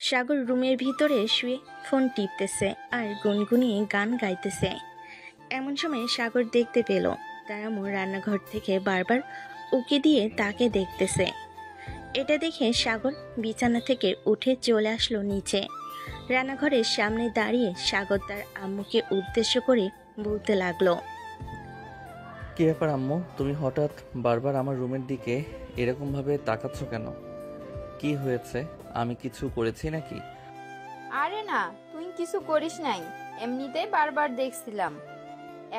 সাগর রুমের ভিতরে শুয়ে ফোন টিপতেছে আর গুনগুনিয়ে গান গাইতেছে। এমন সময় সাগর দেখতে পেল তার আম্মু রান্নাঘর থেকে বারবার উকি দিয়ে তাকে দেখতেছে। এটা দেখে সাগর বিছানা থেকে উঠে চলে আসলো নিচে। রান্নাঘরের সামনে দাঁড়িয়ে সাগর তার আম্মুকে উদ্দেশ্য করে বলতে লাগলো, কি ব্যাপার আম্মু, তুমি হঠাৎ বারবার আমার রুমের দিকে এরকম ভাবে তাকাচ্ছ কেন? কি হয়েছে? আমি কিছু করেছি নাকি? আরে না, তুই কিছু করিস নাই, এমনিতেই বারবার দেখছিলাম।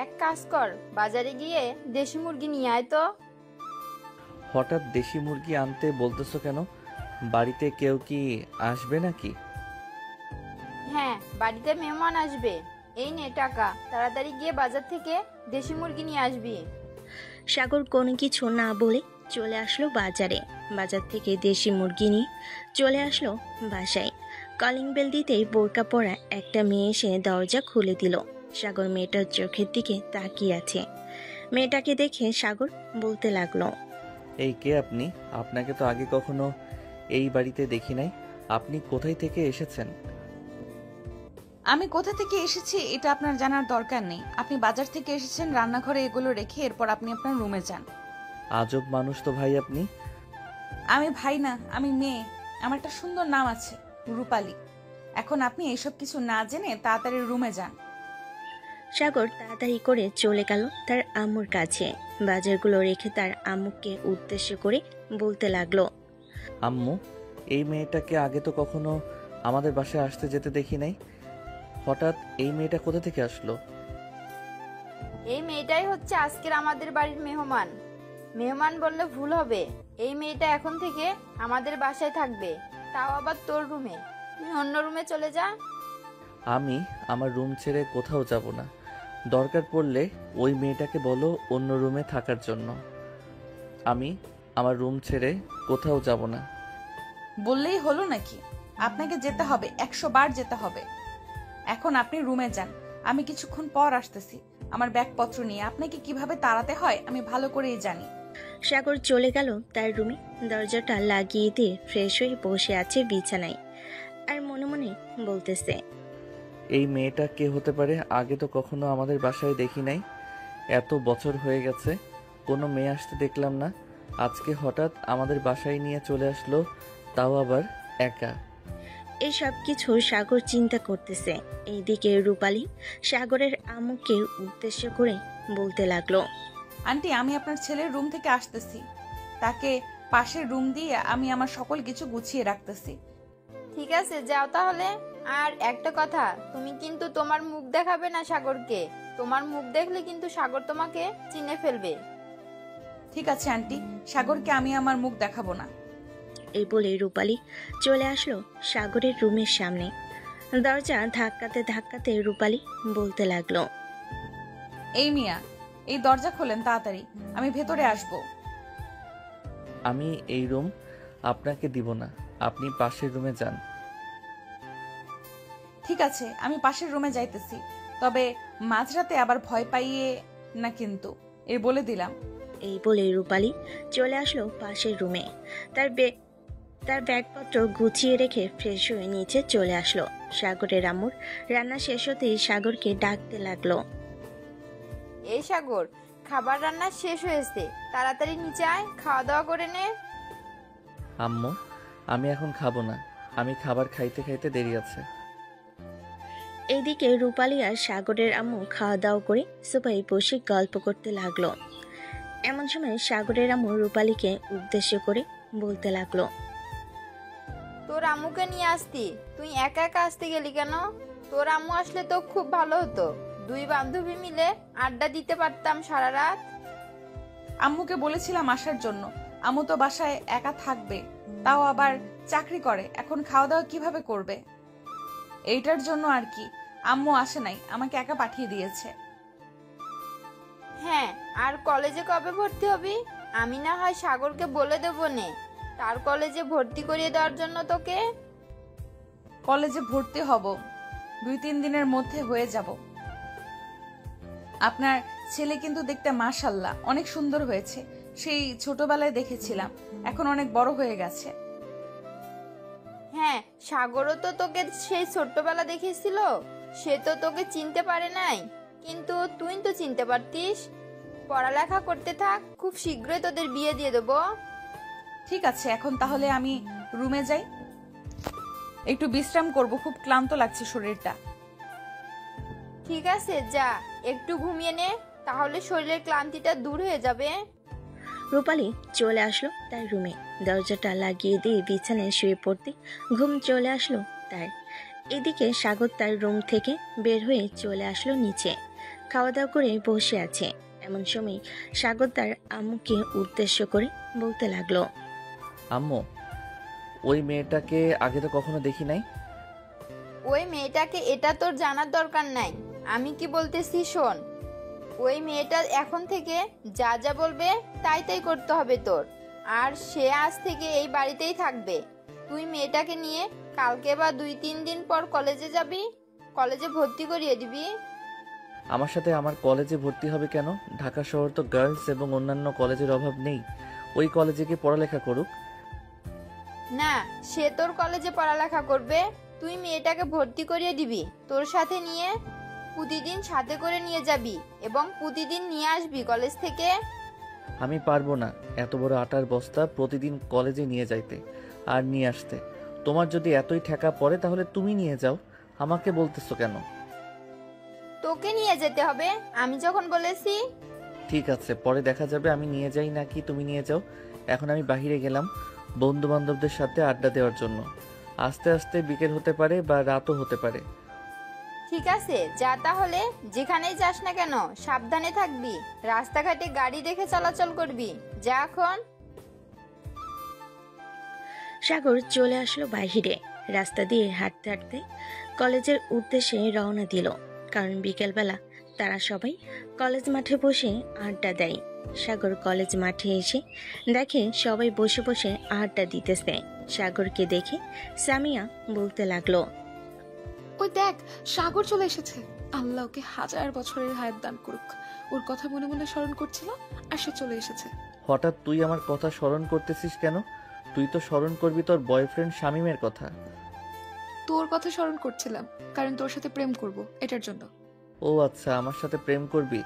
এক কাজ কর, বাজারে গিয়ে দেশি মুরগি নিয়ে আয় তো। হঠাৎ দেশি মুরগি আনতে বলতেছো কেন? বাড়িতে কেউ কি আসবে নাকি? হ্যাঁ, বাড়িতে মেহমান আসবে। এই নে টাকা, তাড়াতাড়ি গিয়ে বাজার থেকে দেশি মুরগি নিয়ে আসবি। সাগর কোনো কিছু না বলে চলে আসলো বাজারে। বাজার থেকে দেশি মুরগি নিয়ে চলে আসলো বাসায়। কলিং বেল দিতেই বোরকা পরা একটা মেয়ে এসে দরজা খুলে দিল। সাগর মেয়েটার চোখের দিকে তাকিয়ে আছে। মেয়েটাকে দেখে সাগর বলতে লাগলো, এই কে আপনি? আপনাকে তো আগে কখনো এই বাড়িতে দেখি নাই। আপনি কোথায় থেকে এসেছেন? আমি কোথা থেকে এসেছি এটা আপনার জানার দরকার নেই। আপনি বাজার থেকে এসেছেন, রান্নাঘরে এগুলো রেখে এরপর আপনি আপনার রুমে যান। আজব মানুষ তো ভাই আপনি। আমি ভাই না, আমি মেয়ে। আমার একটা সুন্দর নাম আছে, রূপালী। এখন আপনি এইসব কিছু না জেনে তাড়াতাড়ি রুমে যান। সাগর তাড়াতাড়ি করে চলে গেল তার আম্মুর কাছে। বাজারগুলো রেখে তার আম্মুকে উদ্দেশ্য করে বলতে লাগলো, আম্মু, এই মেয়েটাকে আগে তো কখনো আমাদের বাসায় আসতে যেতে দেখি নাই। হঠাৎ এই মেয়েটা কোথা থেকে আসলো? এই মেয়েটাই হচ্ছে আজকের আমাদের বাড়ির মেহমান। মেহমান বললে ভুল হবে। এই মেয়েটা এখন থেকে আমাদের বাসায় থাকবে, তাও আবার তোর রুমে। তুই অন্য রুমে চলে যা। আমি আমার রুম ছেড়ে কোথাও যাব না। দরকার পড়লে ওই মেয়েটাকে বলো অন্য রুমে থাকার জন্য। আমি আমার রুম ছেড়ে কোথাও যাব না। বললেই হলো নাকি? আপনাকে যেতে হবে, 100 বার যেতে হবে। এখন আপনি রুমে যান, আমি কিছুক্ষণ পর আসতেছি। আমার ব্যাগপত্র নিয়ে আপনাকে কিভাবে তাড়াতে হয় আমি ভালো করেই জানি। সাগর চলে গেল তার রুমে। দরজাটা লাগিয়ে দিয়ে ফ্রেশ হয়ে বসে আছে বিছানায় আর মনে মনে বলতেছে, এই মেয়েটা কে হতে পারে? আগে তো কখনো আমাদের বাসায় দেখি নাই। এত বছর হয়ে গেছে কোনো মেয়ে আসতে দেখলাম না। আজকে হঠাৎ আমাদের বাসায় নিয়ে চলে আসলো, তাও আবার একা। এসব কিছু সাগর চিন্তা করতেছে। এইদিকে রূপালী সাগরের আম্মুকে উদ্দেশ্য করে বলতে লাগলো, আন্টি, আমি আপনার ছেলের রুম থেকে আসতেছি। তাকে পাশের রুম দিয়ে আমি আমার সকল কিছু গুছিয়ে রাখতেছি। ঠিক আছে, যাও তাহলে। আর একটা কথা, তুমি কিন্তু তোমার মুখ দেখাবে না সাগরকে। তোমার মুখ দেখলে কিন্তু সাগর তোমাকে চিনে ফেলবে। ঠিক আছে আন্টি, সাগরকে আমি আমার মুখ দেখাবো না। এই বলে রূপালী চলে আসলো সাগরের রুমের সামনে। দরজা ধাক্কাতে ধাক্কাতে রূপালী বলতে লাগলো, এই মিয়া, এই দরজা খোলেন তাড়াতাড়ি, আমি ভেতরে আসব। আমি এই রুম আপনাকে দিব না, আপনি পাশের রুমে যান। ঠিক আছে, আমি পাশের রুমে যাইতেছি, তবে মাঝরাতে আবার ভয় পাইয়ে না কিন্তু, এই বলে দিলাম। এই বলে রূপালী চলে আসলো পাশের রুমে। তার ব্যাগপত্র গুছিয়ে রেখে ফ্রেশ হয়ে নিচে চলে আসলো। সাগরের আম্মুর রান্না শেষ হতেই সাগরকে ডাকতে লাগলো, এই সাগর, খাবার রান্না শেষ হয়েছে, তাড়াতাড়ি নিচে আয়, খাওয়া দাওয়া করে নে। আম্মু, আমি এখন খাবো না, আমি খাবার খাইতে খাইতে দেরি আছে। এইদিকে রূপালী আর সাগরের আম্মু খাওয়া দাওয়া করে সোফায় বসে গল্প করতে লাগলো। এমন সময় সাগরের আম্মু রূপালীকে উদ্দেশ্য করে বলতে লাগলো, তোর আম্মুকে নিয়ে আসতি, তুই একা একা আসতে গেলি কেন? তোর আম্মু আসলে তো খুব ভালো হতো, দুই বান্ধবী মিলে আড্ডা দিতে পারতাম সারা রাত। আম্মুকে বলেছিলাম আসার জন্য, আম্মু তো বাসায় একা থাকবে, তাও আবার চাকরি করে, এখন খাওয়া দাওয়া কিভাবে করবে? এইটার জন্য আর কি, আম্মু আসে নাই, আমাকে একা পাঠিয়ে দিয়েছে। হ্যাঁ, আর কলেজে কবে ভর্তি হবি? আমি না হয় সাগরকে বলে দেবো নে, তার কলেজে ভর্তি করিয়ে দেওয়ার জন্য তোকে। কলেজে ভর্তি হব 2-3 দিনের মধ্যে হয়ে যাব। আপনার ছেলে কিন্তু দেখতে মাশাআল্লাহ অনেক সুন্দর হয়েছে। সেই ছোটবেলায় দেখেছিলাম, এখন অনেক বড় হয়ে গেছে। হ্যাঁ, সাগরও তো তোকে সেই ছোট্টবেলা দেখেছিল, সে তো তোকে চিনতে পারে নাই, কিন্তু তুই তো চিনতে পারতিস। পড়ালেখা করতে থাক, খুব শীঘ্রই তোদের বিয়ে দিয়ে দেবো। ঠিক আছে, এখন তাহলে আমি রুমে যাই, একটু বিশ্রাম করব, খুব ক্লান্ত লাগছে শরীরটা। ঠিক আছে, যা একটু ঘুমিয়ে নে, তাহলে শরীরের ক্লান্তিটা দূর হয়ে যাবে। রূপালী চলে আসলো তার রুমে, দরজাটা লাগিয়ে দিয়ে বিছানায় শুয়ে পড়তে ঘুম চলে আসলো তার। এদিকে সাগর তার রুম থেকে বের হয়ে চলে আসলো নিচে, খাওয়া দাওয়া করে বসে আছে। এমন সময় সাগর তার আম্মুকে উদ্দেশ্য করে বলতে লাগলো, আম্মু, ওই মেয়েটাকে আগে তো কখনো দেখি নাই। ওই মেয়েটাকে এটা তোর জানার দরকার নাই, আমি কি বলতেছি শোন। ওই মেয়েটা এখন থেকে যা যা বলবে তাই তাই করতে হবে তোর, আর সে আজ থেকে এই বাড়িতেই থাকবে। তুই মেয়েটাকে নিয়ে কালকে বা 2-3 দিন পর কলেজে যাবি, কলেজে ভর্তি করিয়ে দিবি। আমার সাথে আমার কলেজে ভর্তি হবে কেন? ঢাকা শহর তো গার্লস এবং অন্যান্য কলেজের অভাব নেই। ওই কলেজে গিয়ে পড়ালেখা করুক। না, সে তোর কলেজে পড়ালেখা করবে, তুই মেয়েটাকে ভর্তি করিয়ে দিবি, তোর সাথে নিয়ে প্রতিদিন সাথে করে নিয়ে যাবি এবং প্রতিদিন নিয়ে আসবি কলেজ থেকে। আমি পারবো না এত বড় আটার বস্তা প্রতিদিন কলেজে নিয়ে যাইতে আর নিয়ে আসতে। তোমার যদি এতই ঠেকা পড়ে তাহলে তুমি নিয়ে যাও, আমাকে বলতেছো কেন? তোকে নিয়ে যেতে হবে, আমি যখন বলেছি। ঠিক আছে, পরে দেখা যাবে আমি নিয়ে যাই নাকি তুমি নিয়ে যাও। এখন আমি বাহিরে গেলাম বন্ধু বান্ধবদের সাথে আড্ডা দেওয়ার জন্য। আস্তে আস্তে বিকেল হতে পারে বা রাতও হতে পারে। ঠিক আছে, যা তাহলে, যেখানেই যাস না কেন সাবধানে থাকবি, রাস্তাঘাটে গাড়ি দেখে চলাচল করবি, যা এখন। সাগর চলে আসলো বাহিরে, রাস্তা দিয়ে হাঁটতে হাঁটতে কলেজের উদ্দেশ্যে রওনা দিল, কারণ বিকেলবেলা তারা সবাই কলেজ মাঠে বসে আড্ডা দেয়। সাগর কলেজ মাঠে এসে দেখে সবাই বসে বসে আড্ডা দিতেছে। সাগরকে দেখে সামিয়া বলতে লাগলো, ওই দেখ, সাগর চলে এসেছে। আল্লাহ ওকে 1000 বছরের হায়াত দান করুক। ওর কথা মনে মনে স্মরণ করছিল আর সে চলে এসেছে। হঠাৎ তুই আমার কথা স্মরণ করতেছিস কেন? তুই তো স্মরণ করবি তোর বয়ফ্রেন্ড শামীমের কথা। তোর কথা স্মরণ করছিলাম, কারণ তোর সাথে প্রেম করব, এটার জন্য। ও আচ্ছা, আমার সাথে প্রেম করবি?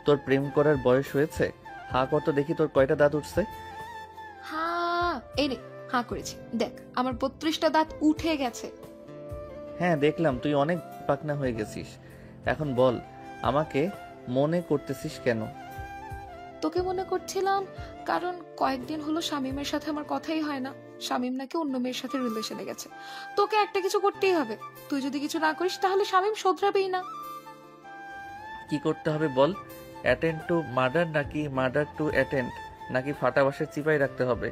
তোর প্রেম করার বয়স হয়েছে? হা কর তো দেখি, তোর কয়টা দাঁত উঠছে? হ্যাঁ, এই রে, হ্যাঁ করেছি, দেখ আমার 32টা দাঁত উঠে গেছে। হ্যাঁ দেখলাম, তুই অনেক পাকনা হয়ে গেছিস। এখন বল, আমাকে মনে করতেছিস কেন? তোকে মনে করছিলাম কারণ কয়েকদিন হলো শামীমের সাথে আমার কথাই হয় না। শামীম নাকি অন্য মেয়ের সাথে রিলেশনে গেছে। তোকে একটা কিছু করতেই হবে, তুই যদি কিছু না করিস তাহলে শামীম শোধরাবেই না। কি করতে হবে বল? অ্যাটেন্ড টু মার্ডার নাকি মার্ডার টু অ্যাটেন্ড, নাকি ফাটা বাঁশের চিপাই রাখতে হবে?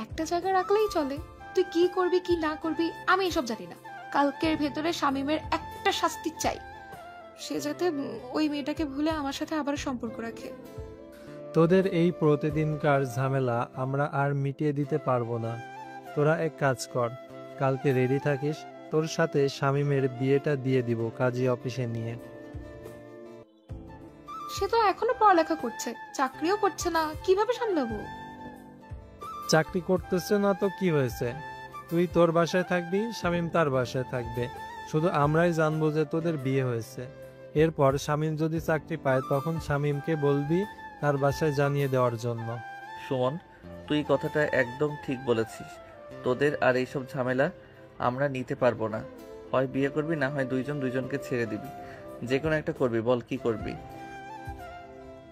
একটা জায়গায় রাখলেই চলে। তুই কি করবি কি না করবি আমি এসব জানি না। কালকের ভেতরে শামীমের একটা শাস্তি চাই, সে যাতে ওই মেয়েটাকে ভুলে আমার সাথে আবার সম্পর্ক রাখে। তোদের এই প্রতিদিনকার ঝামেলা আমরা আর মিটিয়ে দিতে পারবো না। তোরা এক কাজ কর, কালকে রেডি থাকিস, তোর সাথে শামীমের বিয়েটা দিয়ে দিব কাজী অফিসে নিয়ে। সে তো এখনো পড়ালেখা করছে, চাকরিও করছে না, কিভাবে সামলাবো? চাকরি করতেছে না তো কি হয়েছে? তুই তোর বাসায় থাকবি, শামীম তার বাসায় থাকবে। শুধু আমরাই জানবো যে তোদের বিয়ে হয়েছে। এরপর শামীম যদি চাকরি পায় তখন শামীমকে বলবি তার বাসায় জানিয়ে দেওয়ার জন্য। সুমন, তুই কথাটা একদম ঠিক বলেছিস। তোদের আর এইসব ঝামেলা আমরা নিতে পারবো না। হয় বিয়ে করবি, না হয় দুইজন দুইজনকে ছেড়ে দিবি। যে কোনো একটা করবি, বল কি করবি?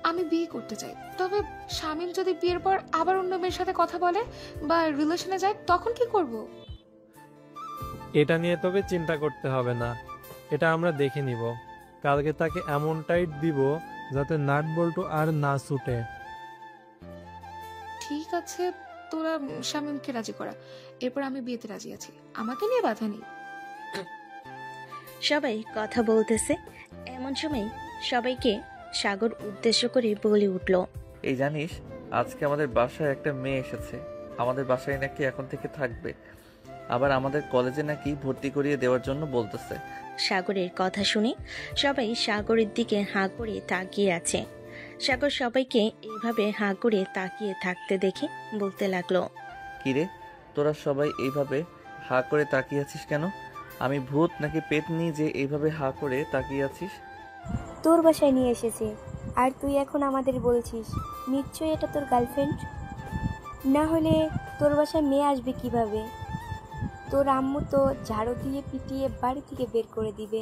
আমি বিয়ে করতে চাই, তবে শামীম যদি বিয়ের পর আবার অন্য মেয়ের সাথে কথা বলে বা রিলেশনে যায় তখন কি করব? এটা নিয়ে তবে চিন্তা করতে হবে না, এটা আমরা দেখে নিব। কালকে তাকে এমন টাইট দিব যাতে নাট বল্টু আর না ছুটে। ঠিক আছে, তোরা শামীমকে রাজি করা, এরপর আমি বিয়েতে রাজি আছি, আমাকে নিয়ে বাধা নেই। সবাই কথা বলতেছে। এমন সময় সবাইকে সাগর উদ্দেশ্য করে বলে উঠল, এই জানিস, আজকে আমাদের বাসায় একটা মেয়ে এসেছে। আমাদের বাসায় নাকি এখন থেকে থাকবে, আবার আমাদের কলেজে নাকি ভর্তি করিয়ে দেওয়ার জন্য বলতেছে। সাগরের কথা শুনে সবাই সাগরের দিকে হাঁ করে তাকিয়ে আছে। সাগর সবাইকে এইভাবে হাঁ করে তাকিয়ে থাকতে দেখে বলতে লাগলো, কিরে, তোরা সবাই এইভাবে হা করে তাকিয়ে আছিস কেন? আমি ভূত নাকি পেতনি যে এইভাবে হা করে তাকিয়ে আছিস? তোর বাসায় নিয়ে এসেছে আর তুই এখন আমাদের বলছিস নিশ্চয়ই এটা তোর গার্লফ্রেন্ড। না হলে তোর বাসায় মেয়ে আসবে কিভাবে? তোর আম্মু তো ঝাড়ু দিয়ে পিটিয়ে বাড়ি থেকে বের করে দিবে।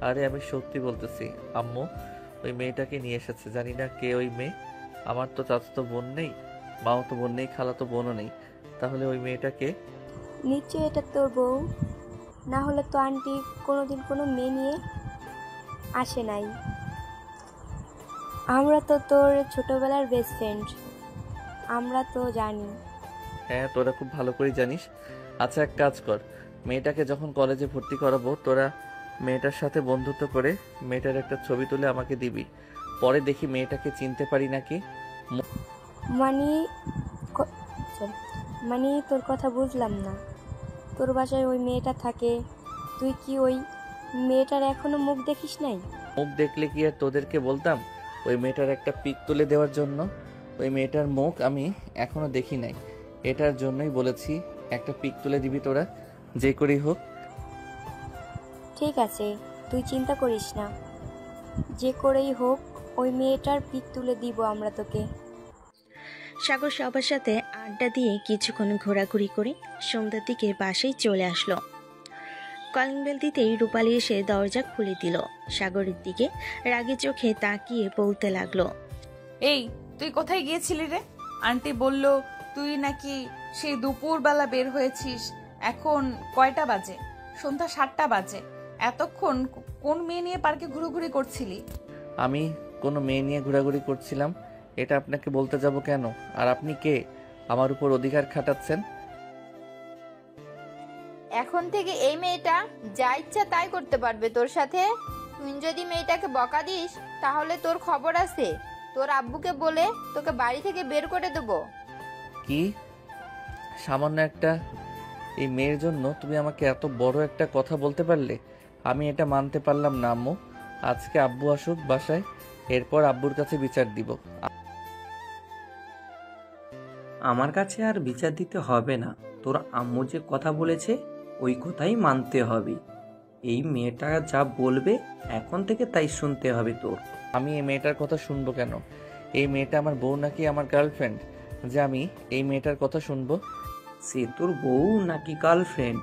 আরে আমি সত্যি বলতেছি আম্মু, ওই মেয়েটাকে নিয়ে এসেছে। জানি না কে ওই মেয়ে। আমার তো চাচাতো বোন নেই, মাও তো বোন নেই, খালাতো বোনও নেই। তাহলে ওই মেয়েটাকে? নিশ্চয়ই এটা তোর বউ। না হলে তো আন্টি কোনোদিন কোনো মেয়ে নিয়ে আসে নাই। আমরা তো তোর ছোটবেলার বেস্ট ফ্রেন্ড, আমরা তো জানি। হ্যাঁ, তোরা খুব ভালো করে জানিস। আচ্ছা, এক কাজ কর, মেয়েটাকে যখন কলেজে ভর্তি করাবো তোরা মেয়েটার সাথে বন্ধুত্ব করে মেয়েটার একটা ছবি তুলে আমাকে দিবি। পরে দেখি মেয়েটাকে চিনতে পারি নাকি। মানে মানে তোর কথা বুঝলাম না। তোর বাসায় ওই মেয়েটা থাকে, তুই কি ওই মেয়েটার এখনো মুখ দেখিস নাই? মুখ দেখলে কি আর তোদেরকে বলতাম ওই মেয়েটার একটা পিক তুলে দেওয়ার জন্য? ওই মেয়েটার মুখ আমি এখনো দেখি নাই, এটার জন্যই বলেছি একটা পিক তুলে দিবি তোরা, যে করেই হোক। ঠিক আছে, তুই চিন্তা করিস না, যে করেই হোক ওই মেয়েটার পিক তুলে দিব আমরা তোকে। সাগর সবার সাথে আড্ডা দিয়ে কিছুক্ষণ ঘোরাঘুরি করে সন্ধ্যার দিকে বাসায় চলে আসলো। কলিং বেল দিতেই রূপালী এসে দরজা খুলে দিল। সাগরের দিকে রাগী চোখে তাকিয়ে বলতে লাগলো, এই তুই কোথায় গিয়েছিলি রে? আন্টি বলল তুই নাকি সেই দুপুরবেলা বের হয়েছিস। এখন কয়টা বাজে? সন্ধ্যা 7টা বাজে। এতক্ষণ কোন মেয়ে নিয়ে পার্কে ঘুরোঘুরি করছিলি? আমি কোনো মেয়ে নিয়ে ঘোরাঘুরি করছিলাম এটা আপনাকে বলতে যাব কেন? আর আপনি কে আমার উপর অধিকার খাটাচ্ছেন? এখন থেকে এই মেয়েটা যা ইচ্ছা তাই করতে পারবে তোর সাথে। তুই যদি মেয়েটাকে বকা দিস তাহলে তোর খবর আছে। তোর আব্বুকে বলে তোকে বাড়ি থেকে বের করে দেবো। কি সামান্য একটা এই মেয়ের জন্য তুমি আমাকে এত বড় একটা কথা বলতে পারলে? আমি এটা মানতে পারলাম না আম্মু। আজকে আব্বু আসুক বাসায়, এরপর আব্বুর কাছে বিচার দিব। আমার কাছে আর বিচার দিতে হবে না। তোর আম্মু যে কথা বলেছে ওই কথাই মানতে হবে। এই মেয়েটা যা বলবে এখন থেকে তাই শুনতে হবে তোর। আমি এই মেয়েটার কথা শুনবো কেন? এই মেয়েটা আমার বউ নাকি আমার গার্লফ্রেন্ড যে আমি এই মেয়েটার কথা শুনবো? সে তোর বউ নাকি গার্লফ্রেন্ড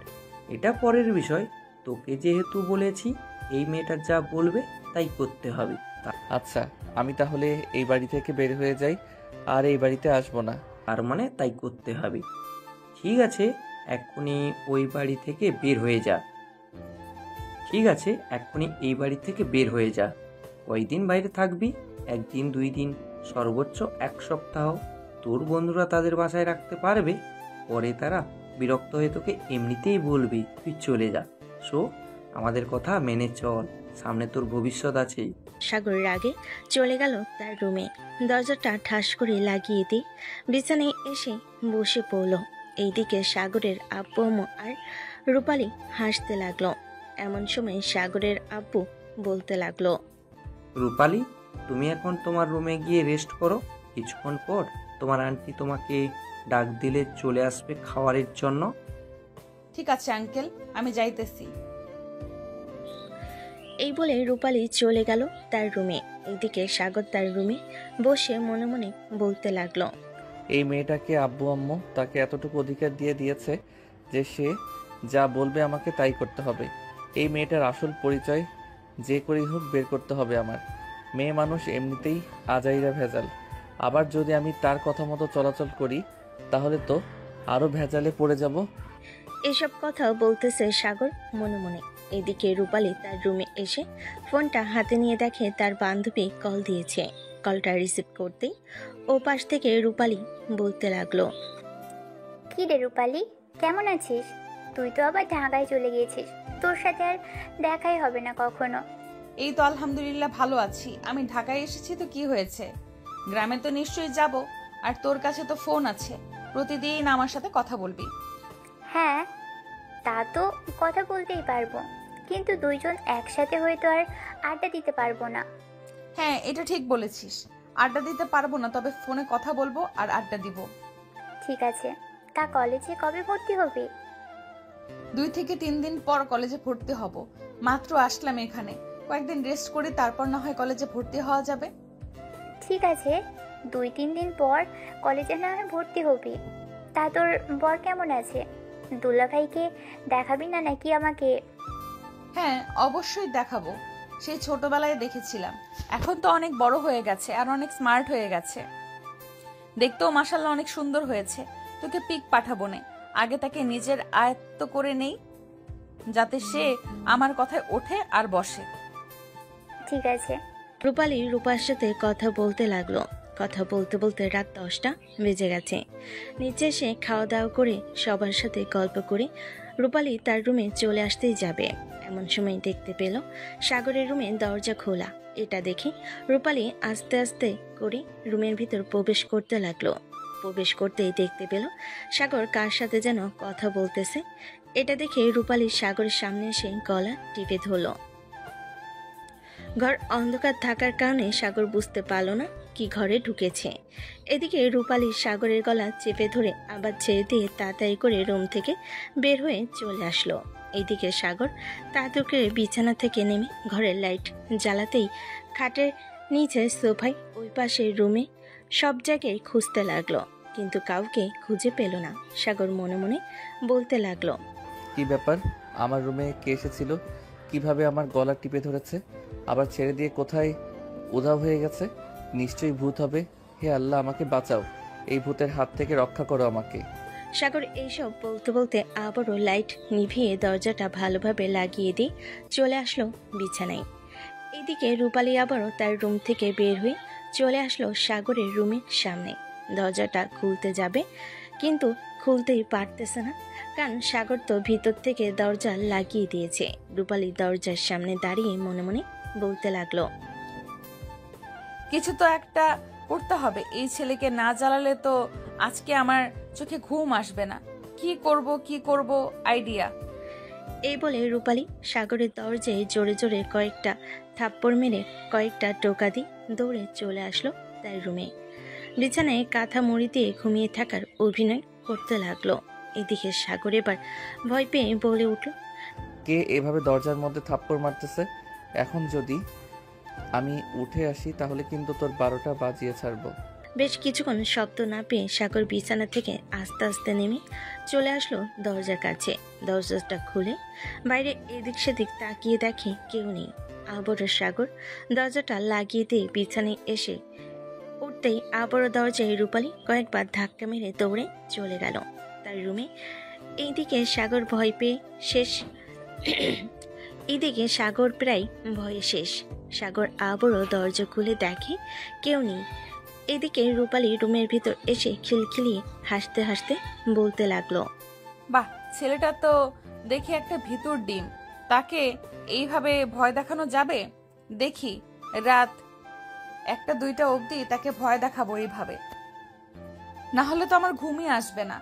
এটা পরের বিষয়। তোকে যেহেতু বলেছি এই মেয়েটা যা বলবে তাই করতে হবে। আচ্ছা, আমি তাহলে এই বাড়ি থেকে বের হয়ে যাই, আর এই বাড়িতে আসবো না। তার মানে তাই করতে হবে। ঠিক আছে, এক্ষুনি ওই বাড়ি থেকে বের হয়ে যা। ঠিক আছে, এক্ষুনি এই বাড়ি থেকে বের হয়ে যা। কয়দিন বাইরে থাকবি? 1 দিন 2 দিন, সর্বোচ্চ 1 সপ্তাহ। তোর বন্ধুরা তাদের বাসায় রাখতে পারবে, পরে তারা বিরক্ত হয়ে তোকে এমনিতেই বলবি তুই চলে যা। সো আমাদের কথা মেনে চল, সামনে তোর ভবিষ্যৎ আছে। সাগরের আগে চলে গেল তার রুমে। দরজাটা ঠাস করে লাগিয়ে দিয়ে বিছানায় এসে বসে পড়ল। এইদিকে সাগরের আব্বু আম্মু আর রূপালী হাসতে লাগলো। এমন সময় সাগরের আব্বু বলতে লাগলো, রূপালী, তুমি এখন তোমার রুমে গিয়ে রেস্ট করো। কিছুক্ষণ পর তোমার আন্টি তোমাকে ডাক দিলে চলে আসবে খাবারের জন্য। ঠিক আছে আঙ্কেল, আমি যাইতেছি। এই বলে রূপালী চলে গেল তার রুমে। এইদিকে সাগর তার রুমে বসে মনে মনে বলতে লাগলো, এই মেয়েটাকে আব্বু আম্মু তাকে এতটুকু অধিকার দিয়ে দিয়েছে যে সে যা বলবে আমাকে তাই করতে হবে। এই মেয়েটার আসল পরিচয় যে করেই হোক বের করতে হবে আমার। মেয়ে মানুষ এমনিতেই আজাইরা ভেজাল, আবার যদি আমি তার কথা মতো চলাচল করি তাহলে তো আরো ভেজালে পড়ে যাব। এসব কথা বলতেছে সাগর মনে মনে। এদিকে রূপালী তার রুমে এসে ফোনটা হাতে নিয়ে দেখে তার বান্ধবী কল দিয়েছে। কলটা রিসিভ করতেই ও পাশ থেকে রূপালী বলতে লাগলো, কি রে রূপালী, কেমন আছিস? তুই তো আবার ঢাকায় চলে গিয়েছিস, তোর সাথে আর দেখাই হবে না কখনো। এই তো আলহামদুলিল্লাহ ভালো আছি। আমি ঢাকায় এসেছি তো কি হয়েছে? গ্রামে তো নিশ্চয়ই যাব। আর তোর কাছে তো ফোন আছে, প্রতিদিন আমার সাথে কথা বলবি। হ্যাঁ, তা তো কথা বলতেই পারবো, কিন্তু দুইজন একসাথে হয়তো আর আড্ডা দিতে পারবো না। হ্যাঁ, এটা ঠিক বলেছিস। আড্ডা দিতে পারবো না, তবে ফোনে কথা বলবো আর আড্ডা দিব। ঠিক আছে, তা কলেজে কবে ভর্তি হবে? 2 থেকে 3 দিন পর কলেজে ভর্তি হব। মাত্র আসলাম এখানে, কয়েকদিন রেস্ট করি, তারপর না হয় কলেজে ভর্তি হওয়া যাবে। ঠিক আছে, 2-3 দিন পর কলেজে না হয় ভর্তি হবি। তা তোর বর কেমন আছে? দুলাভাইকে দেখাবি না নাকি আমাকে? হ্যাঁ, অবশ্যই দেখাবো। সেই ছোটবেলায় দেখেছিলাম, এখন তো অনেক বড় হয়ে গেছে আর অনেক স্মার্ট হয়ে গেছে। দেখতেও মাশাআল্লাহ অনেক সুন্দর হয়েছে। তোকে পিক পাঠাবো না, আগে তাকে নিজের আয়ত্ত করে নেই, যাতে সে আমার কথায় ওঠে আর বসে। ঠিক আছে। রূপালী রূপার সাথে কথা বলতে লাগলো। কথা বলতে বলতে রাত 10টা বেজে গেছে। নিচে এসে খাওয়া দাওয়া করে সবার সাথে গল্প করে রূপালী তার রুমে চলে আসতেই যাবে, এমন সময় দেখতে পেল সাগরের রুমে দরজা খোলা। এটা দেখে রূপালী আস্তে আস্তে করে রুমের ভিতর প্রবেশ করতে লাগলো। প্রবেশ করতেই দেখতে পেল সাগর কার সাথে যেন কথা বলতেছে। এটা দেখে রূপালী সাগরের সামনে এসে গলা টিপে ধরল। ঘর অন্ধকার থাকার কারণে সাগর বুঝতে পারল না কি ঘরে ঢুকেছে। এদিকে রূপালী সাগরের গলা চেপে ধরে আবার ছেড়ে দিয়ে তাড়াতাড়ি করে রুম থেকে বের হয়ে চলে আসলো। এইদিকে সাগর তাড়াতাড়ি করে বিছানা থেকে নেমে ঘরের লাইট জ্বালাতেই খাটের নিচে সোফায় ওই পাশে রুমে সব জায়গায় খুঁজতে লাগলো, কিন্তু কাউকে খুঁজে পেল না। সাগর মনে মনে বলতে লাগলো, কি ব্যাপার, আমার রুমে কে এসেছিল? কিভাবে আমার গলা টিপে ধরেছে, আবার ছেড়ে দিয়ে কোথায় উধাও হয়ে গেছে? নিশ্চয়ই ভূত হবে। হে আল্লাহ, আমাকে বাঁচাও, এই ভূতের হাত থেকে রক্ষা করো আমাকে। সাগর এইসব বলতে বলতে আবারও লাইট নিভিয়ে দরজাটা ভালোভাবে লাগিয়ে দিয়ে চলে আসলো বিছানায়। এদিকে রূপালী আবারও তার রুম থেকে বের হয়ে চলে আসলো সাগরের রুমের সামনে। দরজাটা খুলতে যাবে, কিন্তু খুলতেই পারতেছে না, কারণ সাগর তো ভিতর থেকে দরজা লাগিয়ে দিয়েছে। রূপালী দরজার সামনে দাঁড়িয়ে মনে মনে বলতে লাগলো, কিছু তো একটা করতে হবে, এই ছেলেকে না জ্বালালে তো আজকে আমার চোখে ঘুম আসবে না। কি করব আইডিয়া। এই বলে রূপালী সাগরের দরজায় জোরে জোরে কয়েকটা থাপ্পড় মেরে কয়েকটা টোকা দিয়ে দৌড়ে চলে আসলো তার রুমে। বিছানায় কাঁথা মুড়ি দিয়ে ঘুমিয়ে থাকার অভিনয় করতে লাগলো। এদিকে সাগর এবার ভয় পেয়ে বলে উঠল, কে এভাবে দরজার মধ্যে থাপ্পড় মারতেছে? এখন যদি আমি উঠে আসি তাহলে কিন্তু তোর 12টা বাজিয়ে ছাড়বো। বেশ কিছুক্ষণ শব্দ না পেয়ে সাগর বিছানা থেকে আস্তে আস্তে নেমে চলে আসলো দরজার কাছে। দরজাটা খুলে বাইরে এদিক সেদিক তাকিয়ে দেখে কেউ নেই। আবারও সাগর দরজাটা লাগিয়ে দিয়ে বিছানায় এসে উঠতেই আবারও দরজায় রূপালী কয়েকবার ধাক্কা মেরে দৌড়ে চলে গেল তার রুমে। এইদিকে সাগর ভয় পেয়ে শেষ। এদিকে সাগর প্রায় ভয়ে শেষ। সাগর আবারও দরজা খুলে দেখে কেউ নেই। এদিকে রূপালী রুমের ভিতর এসে খিলখিলিয়ে হাসতে হাসতে বলতে লাগলো, বাহ, ছেলেটা তো দেখি একটা ভিতর ডিম, তাকে এইভাবে ভয় দেখানো যাবে? দেখি রাত 1-2টা অবধি তাকে ভয় দেখাবো এইভাবে, না হলে তো আমার ঘুমই আসবে না।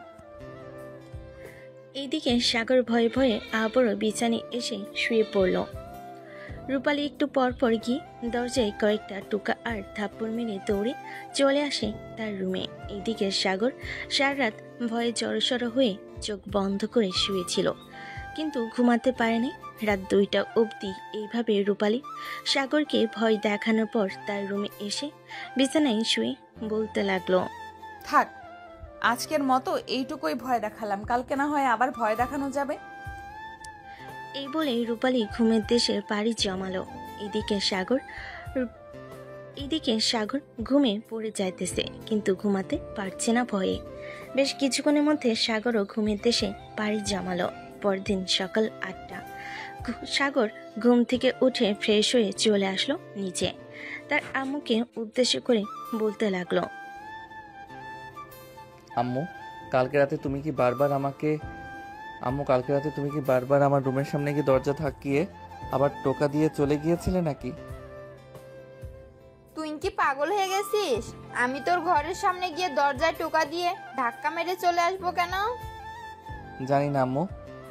এইদিকে সাগর ভয়ে ভয়ে আবারও বিছানায় এসে শুয়ে পড়ল। রূপালী একটু পর পর গিয়ে দরজায় কয়েকটা টোকা আর থাপ্পড় মেরে দৌড়ে চলে আসে তার রুমে। এইদিকে সাগর সারা রাত ভয়ে জড়সড় হয়ে চোখ বন্ধ করে শুয়েছিল, কিন্তু ঘুমাতে পারেনি। রাত 2টা অবধি এইভাবে রূপালী সাগরকে ভয় দেখানোর পর তার রুমে এসে বিছানায় শুয়ে বলতে লাগলো, থাক, আজকের মতো এইটুকুই ভয় দেখালাম, কালকে না হয় আবার ভয় দেখানো যাবে। এই বলে রূপালী ঘুমের দেশে পাড়ি জমালো। এদিকে সাগর ঘুমে পড়ে যাইতেছে, কিন্তু ঘুমাতে পারছে না ভয়ে। বেশ কিছুক্ষণের মধ্যে সাগরও ঘুমের দেশে পাড়ি জমালো। পরদিন সকাল 8টা সাগর ঘুম থেকে উঠে ফ্রেশ হয়ে চলে আসলো নিচে। তার আম্মুকে উদ্দেশ্য করে বলতে লাগলো, আম্মু কালকে রাতে তুমি কি বারবার আমার রুমের সামনে গিয়ে দরজা ধাক্কিয়ে আবার টোকা দিয়ে চলে গিয়েছিলে নাকি? তুই কি পাগল হয়ে গেছিস? আমি তোর ঘরের সামনে গিয়ে দরজায় টোকা দিয়ে ধাক্কা মেরে চলে আসবো কেন? জানি না আম্মু,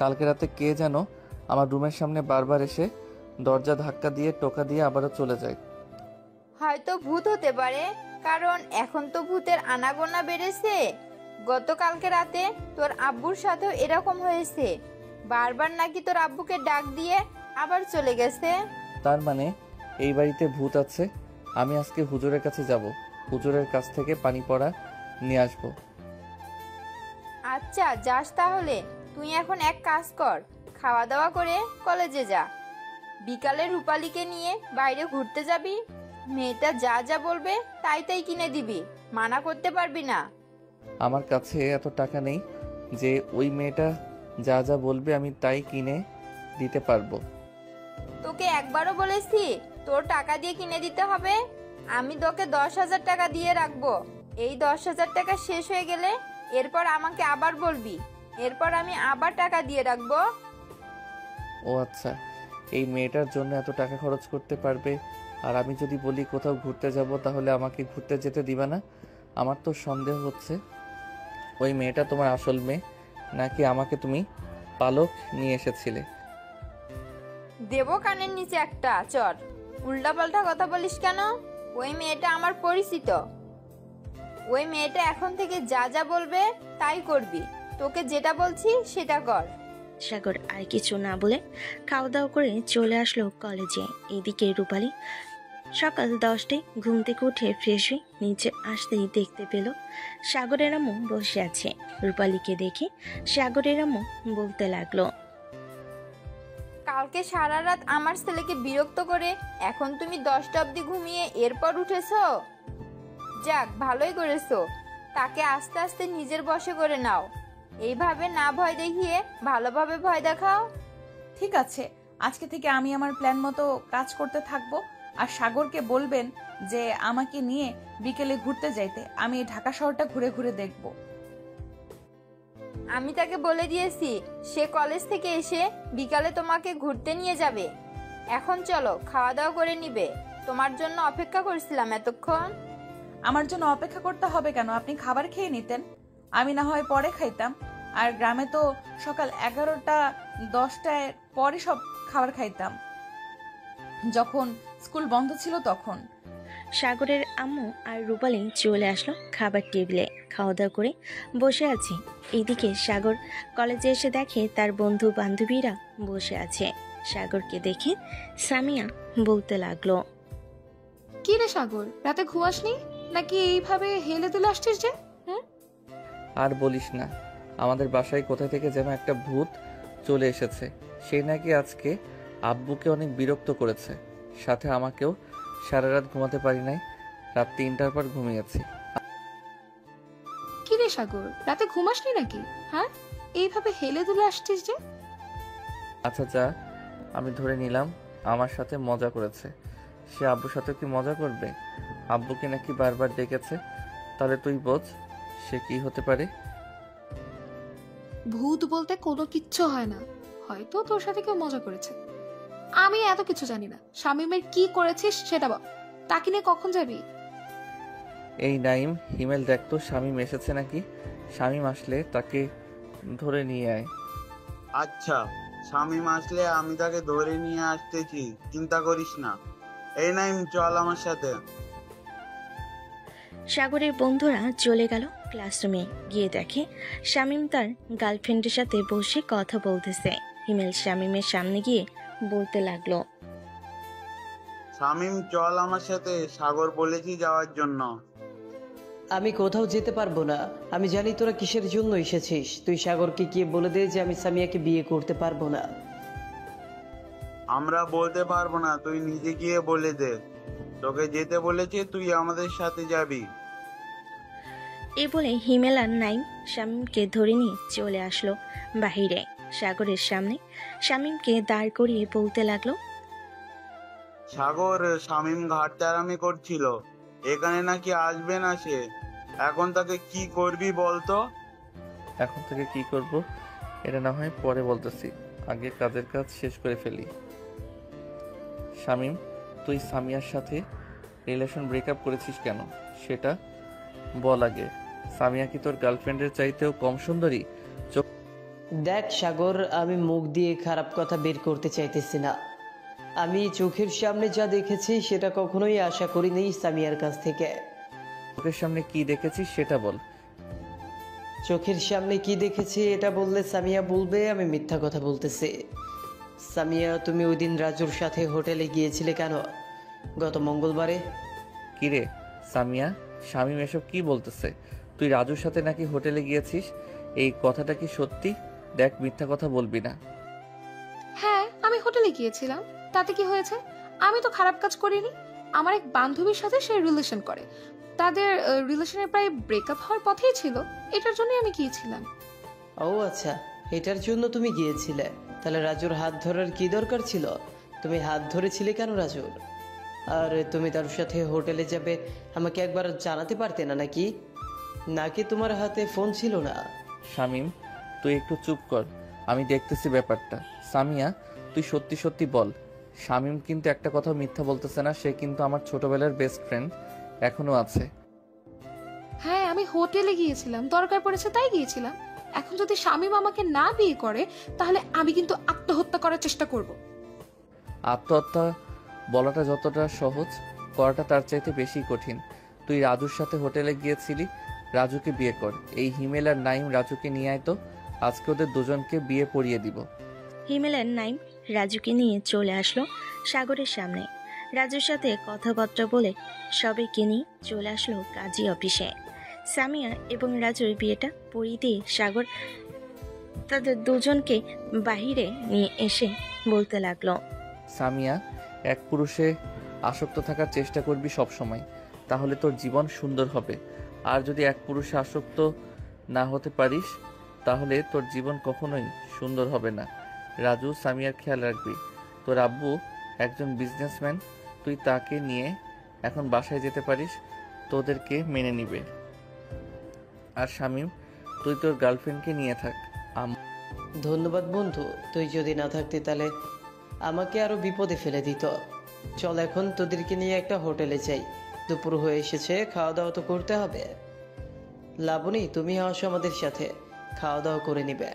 কালকে রাতে কে যেন আমার রুমের সামনে বারবার এসে দরজা ধাক্কা দিয়ে টোকা দিয়ে আবারও চলে যায়। হয়তো ভূত হতে পারে, কারণ এখন তো ভূতের আনাগোনা বেড়েছে। গতকালকে রাতে তোর আব্বুর সাথেও এরকম হয়েছে। বারবার নাকি তোর আব্বুকে ডাক দিয়ে আবার চলে গেছে। তার মানে এই বাড়িতে ভূত আছে। আমি আজকে হুজুরের কাছে যাব, হুজুরের কাছ থেকে পানি পড়া নিয়ে আসবো। আচ্ছা যাস তাহলে। তুই এখন এক কাজ কর, খাওয়া দাওয়া করে কলেজে যা। বিকালে রূপালীকে নিয়ে বাইরে ঘুরতে যাবি। মেয়েটা যা যা বলবে তাই তাই কিনে দিবি, মানা করতে পারবি না। আমার কাছে এত টাকা নেই যে ওই মেয়েটা যা যা বলবে আমি তাই কিনে দিতে পারবো। তোকে একবারও বলেছি তোর টাকা দিয়ে কিনে দিতে হবে? আমি তোকে 10,000 টাকা দিয়ে রাখবো। এই 10,000 টাকা শেষ হয়ে গেলে এরপর আমাকে আবার বলবি, এরপর আমি আবার টাকা দিয়ে রাখবো। ও আচ্ছা, এই মেয়েটার জন্য এত টাকা খরচ করতে পারবে, আর আমি যদি বলি কোথাও ঘুরতে যাব তাহলে আমাকে ঘুরতে যেতে দিবা না? আমার তো সন্দেহ হচ্ছে ওই মেয়েটা তোমার আসল মেয়ে, নাকি আমাকে তুমি পালক নিয়ে এসেছিলে। দেবো কানের নিচে একটা চর। উল্টাপাল্টা কথা বলিস কেন? ওই মেয়েটা আমার পরিচিত। ওই মেয়েটা এখন থেকে যা যা বলবে তাই করবি। তোকে যেটা বলছি সেটা কর। সাগর আর কিছু না বলে খাওয়া দাওয়া করে চলে আসলো কলেজে। এদিকে রূপালী সকাল 10টায় ঘুম থেকে উঠে ফ্রেশ হয়ে নিচে আসতেই দেখতে পেল সাগরের আম্মু বসে আছে। রূপালীকে দেখে সাগরের আম্মু বলতে লাগলো, কালকে সারা রাত আমার ছেলেকে বিরক্ত করে এখন তুমি 10টা অবধি ঘুমিয়ে এরপর উঠেছো। যাক, ভালোই করেছো। তাকে আস্তে আস্তে নিজের বশে করে নাও। এইভাবে না ভয় দেখিয়ে ভালোভাবে ভয় দেখাও। ঠিক আছে, আজকে থেকে আমি আমার প্ল্যান মতো কাজ করতে থাকবো। আর সাগরকে বলবেন যে আমাকে নিয়ে বিকেলে ঘুরতে যাইতে। আমি ঢাকা শহরটা ঘুরে ঘুরে দেখব। আমি তাকে বলে দিয়েছি সে কলেজ থেকে এসে বিকালে তোমাকে ঘুরতে নিয়ে যাবে। এখন চলো, খাওয়া দাওয়া করে নিবে। তোমার জন্য অপেক্ষা করছিলাম এতক্ষণ। আমার জন্য অপেক্ষা করতে হবে কেন? আপনি খাবার খেয়ে নিতেন, আমি না হয় পরে খাইতাম। আর গ্রামে তো সকাল 11টা 10টায় পরে সব খাবার খাইতাম, যখন স্কুল বন্ধ ছিল তখন। সাগরের আম্মু আর রূপালী চলে আসলো খাবার টেবিলে। খাওয়া দাওয়া করে বসে আছে। এদিকে সাগর কলেজে এসে দেখে তার বন্ধু বান্ধবীরা বসে আছে। সাগরকে দেখে সামিয়া বলতে লাগলো, কি রে সাগর, রাতে ঘুমাসনি নাকি এইভাবে হেলে তুলে আসছিস যে? আর বলিস না, আমাদের বাসায় কোথা থেকে যেন একটা ভূত চলে এসেছে। সে নাকি আজকে আব্বুকে অনেক বিরক্ত করেছে, সাথে আমাকেও। সারা রাত ঘুমাতে পারি নাই, রাত 3টার পর ঘুমিয়েছি। কি রে সাগর, রাতে ঘুমাসনি নাকি? হ্যাঁ, এইভাবে হেলে তুলে আসছিস যে? আচ্ছা যা, আমি ধরে নিলাম আমার সাথে মজা করেছে। সে আব্বুর সাথে কি মজা করবে? আব্বুকে নাকি বারবার ডেকেছে। তাহলে তুই বোঝ সে কি হতে পারে। ভূত বলতে কোনো কিচ্ছু হয় না, হয়তো তোর সাথে কেউ মজা করেছে। আমি এত কিছু জানি না। শামীমের কি করেছিস সেটা বল। তাকে নিয়ে কখন যাবি? এই নাইম, হিমেল দেখতো শামীম এসেছে নাকি। শামীম আসলে তাকে ধরে নিয়ে আয়। আচ্ছা, শামীম আসলে আমি তাকে ধরে নিয়ে আসতেছি, চিন্তা করিস না। এই নাইম, চল আমার সাথে। সাগরের বন্ধুরা চলে গেল ক্লাসরুমে। গিয়ে দেখে শামীম তার গার্লফ্রেন্ডের সাথে বসে কথা বলতেছে। হিমেল শামীমের সামনে গিয়ে বলতে লাগলো, শামীম চল আমার সাথে, সাগর বলেছি যাওয়ার জন্য। আমি কোথাও যেতে পারবো না। আমি জানি তোরা কিসের জন্য এসেছিস। তুই সাগরকে গিয়ে বলে দে যে আমি সামিয়াকে বিয়ে করতে পারবো না। আমরা বলতে পারবো না, তুই নিজে গিয়ে বলে দে। তোকে যেতে বলেছে, তুই আমাদের সাথে যাবি। এ বলে হিমেল আর নাইম শামীমকে ধরে নিয়ে চলে আসলো বাহিরে। সাগরের সামনে শামীমকে দাঁড় করিয়ে বলতে লাগলো, সাগর, শামীম ঘাটতারামি করছিল, এখানে নাকি আসবে না সে। এখন তাকে কি করবি বলতো? এখন থেকে কি করব এটা না হয় পরে বলতেছি, আগে কাজের কাজ শেষ করে ফেলি। শামীম, তুই সামিয়ার সাথে রিলেশন ব্রেকআপ করেছিস কেন সেটা বল আগে। সামিয়া কি তোর গার্লফ্রেন্ডের চাইতেও কম সুন্দরী? দেখ সাগর, আমি মুখ দিয়ে খারাপ কথা বের করতে চাইতেছি না। আমি চোখের সামনে যা দেখেছি সেটা কখনোই আশা করিনি সামিয়ার কাছ থেকে। চোখের সামনে কি দেখেছিস সেটা বল। চোখের সামনে কি দেখেছি এটা বললে সামিয়া বলবে আমি মিথ্যা কথা বলতেছি। সামিয়া, তুমি ওই দিন রাজুর সাথে হোটেলে গিয়েছিলে কেন? গত মঙ্গলবারে। কিরে সামিয়া, শামীম এসব কি বলতেছে? তুই রাজুর সাথে নাকি হোটেলে গিয়েছিস? এই কথাটা কি সত্যি? দেখ, মিথ্যা কথা বলবি না। হ্যাঁ, আমি হোটেলে গিয়েছিলাম, তাতে কি হয়েছে? আমি তো খারাপ কাজ করিনি। আমার এক বান্ধবীর সাথে সে রিলেশন করে, তাদের রিলেশনের প্রায় ব্রেকআপ হওয়ার পথেই ছিল, এটার জন্যই আমি গিয়েছিলাম। ও আচ্ছা, এটার জন্য তুমি গিয়েছিলে। তাহলে রাজুর হাত ধরার কি দরকার ছিল? তুমি হাত ধরেছিলে কেন রাজুর? আর তুমি তার সাথে হোটেলে যাবে আমাকে একবার জানাতে পারতে না নাকি? নাকি তোমার হাতে ফোন ছিল না? শামীম, তুই একটু চুপ কর, আমি দেখতেছি ব্যাপারটা। সামিয়া, তুই সত্যি সত্যি বল। শামীম কিন্তু একটা কথা মিথ্যা বলতেছে না, সে কিন্তু আমার ছোটবেলার বেস্ট ফ্রেন্ড, এখনো আছে। হ্যাঁ, আমি হোটেলে গিয়েছিলাম, দরকার পড়েছে তাই গিয়েছিলাম। এখন যদি শামীম আমাকে না বিয়ে করে তাহলে আমি কিন্তু আত্মহত্যা করার চেষ্টা করব। আত্মহত্যা বলাটা যতটা সহজ, করাটা তার চাইতে বেশি কঠিন। তুই রাজুর সাথে হোটেলে গিয়েছিলি, রাজুকে বিয়ে কর। এই হিমেল আর নাইম রাজুকে নিয়ে আয় তো, আজকে ওদের দুজনকে বিয়ে পড়িয়ে দিব। হিমেল আর নাইম রাজুকে নিয়ে চলে আসলো সাগরের সামনে। রাজুর সাথে কথাবার্তা বলে সবাইকে নিয়ে চলে আসলো কাজী অফিসে। সামিয়া এবং রাজুর বিয়েটা পড়িয়ে দিয়ে সাগর তাদের দুজনকে বাহিরে নিয়ে এসে বলতে লাগলো, সামিয়া, এক পুরুষে আসক্ত থাকার চেষ্টা করবি সব সময়, তাহলে তোর জীবন সুন্দর হবে। আর যদি এক পুরুষে আসক্ত না হতে পারিস তাহলে তোর জীবন কখনোই সুন্দর হবে না। রাজু, সামিয়ার খেয়াল রাখবি। তোর আব্বু একজন বিজনেসম্যান, তুই তাকে নিয়ে এখন বাসায় যেতে পারিস, তোদেরকে মেনে নিবে। আর শামীম, তুই তোর গার্লফ্রেন্ডকে নিয়ে থাক। ধন্যবাদ বন্ধু, তুই যদি না থাকতি তাহলে আমাকে আরো বিপদে ফেলে দিত। চল এখন তোদেরকে নিয়ে একটা হোটেলে যাই, দুপুর হয়ে এসেছে, খাওয়া দাওয়া তো করতে হবে। লাবণী, তুমি আসো আমাদের সাথে, খাওয়া দাওয়া করে নিবে।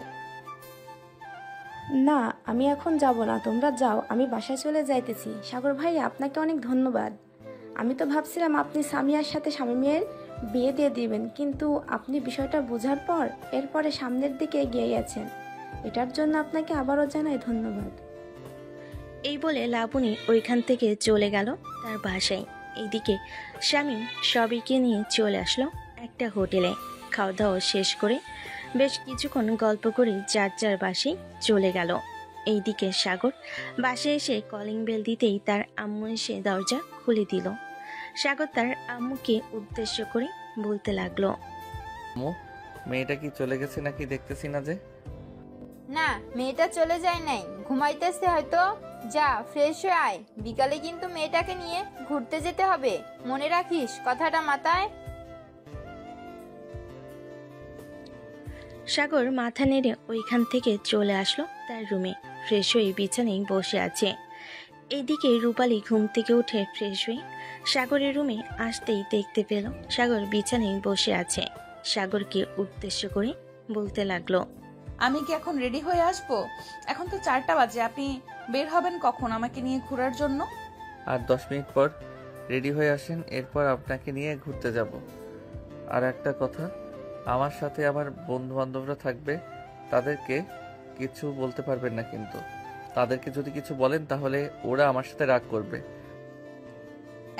না, আমি এখন যাব না, তোমরা যাও, আমি বাসায় চলে যাইতেছি। সাগর ভাই, আপনাকে অনেক ধন্যবাদ। আমি তো ভাবছিলাম আপনি সামিয়ার সাথে শামীমের বিয়ে দিয়ে দিবেন, কিন্তু আপনি বিষয়টা বোঝার পর এরপরে সামনের দিকে এগিয়ে গেছেন। এটার জন্য আপনাকে আবারও জানাই ধন্যবাদ। এই বলে লাবণী ওইখান থেকে চলে গেল তার বাসায়। এইদিকে শামীম সবাইকে নিয়ে চলে আসলো একটা হোটেলে। খাওয়া দাওয়া শেষ করে বেশ কিছুক্ষণ গল্প করে যার যার বাসায় চলে গেল। এইদিকে সাগর বাসায় এসে কলিং বেল দিতেই তার আম্মু এসে দরজা খুলে দিল। সাগর তার আম্মুকে উদ্দেশ্য করে বলতে লাগলো, আম্মু, মেয়েটা কি চলে গেছে নাকি দেখতেছি না যে? না, মেয়েটা চলে যায় নাই, ঘুমাইতেছে হয়তো। যা, ফ্রেশ হয়ে আয়, বিকালে কিন্তু মেয়েটাকে নিয়ে ঘুরতে যেতে হবে, মনে রাখিস কথাটা মাথায়। সাগর মাথা নেড়ে ওইখান থেকে চলে আসলো তার রুমে। ফ্রেশ হয়ে বিছানায় বসে আছে। এইদিকে রূপালী ঘুম থেকে উঠে ফ্রেশ হয়ে সাগরের রুমে আসতেই দেখতে পেল সাগর বিছানায় বসে আছে। সাগরকে উদ্দেশ্য করে বলতে লাগলো, আমি কি এখন রেডি হয়ে আসবো? এখন তো 4টা বাজে, আপনি বের হবেন কখন আমাকে নিয়ে ঘোরার জন্য? আর 10 মিনিট পর রেডি হয়ে আসেন, এরপর আপনাকে নিয়ে ঘুরতে যাব। আর একটা কথা, আমার সাথে আমার বন্ধু বান্ধবরা থাকবে, তাদেরকে কিছু বলতে পারবেন না, কিন্তু তাদেরকে যদি কিছু বলেন তাহলে ওরা আমার সাথে রাগ করবে।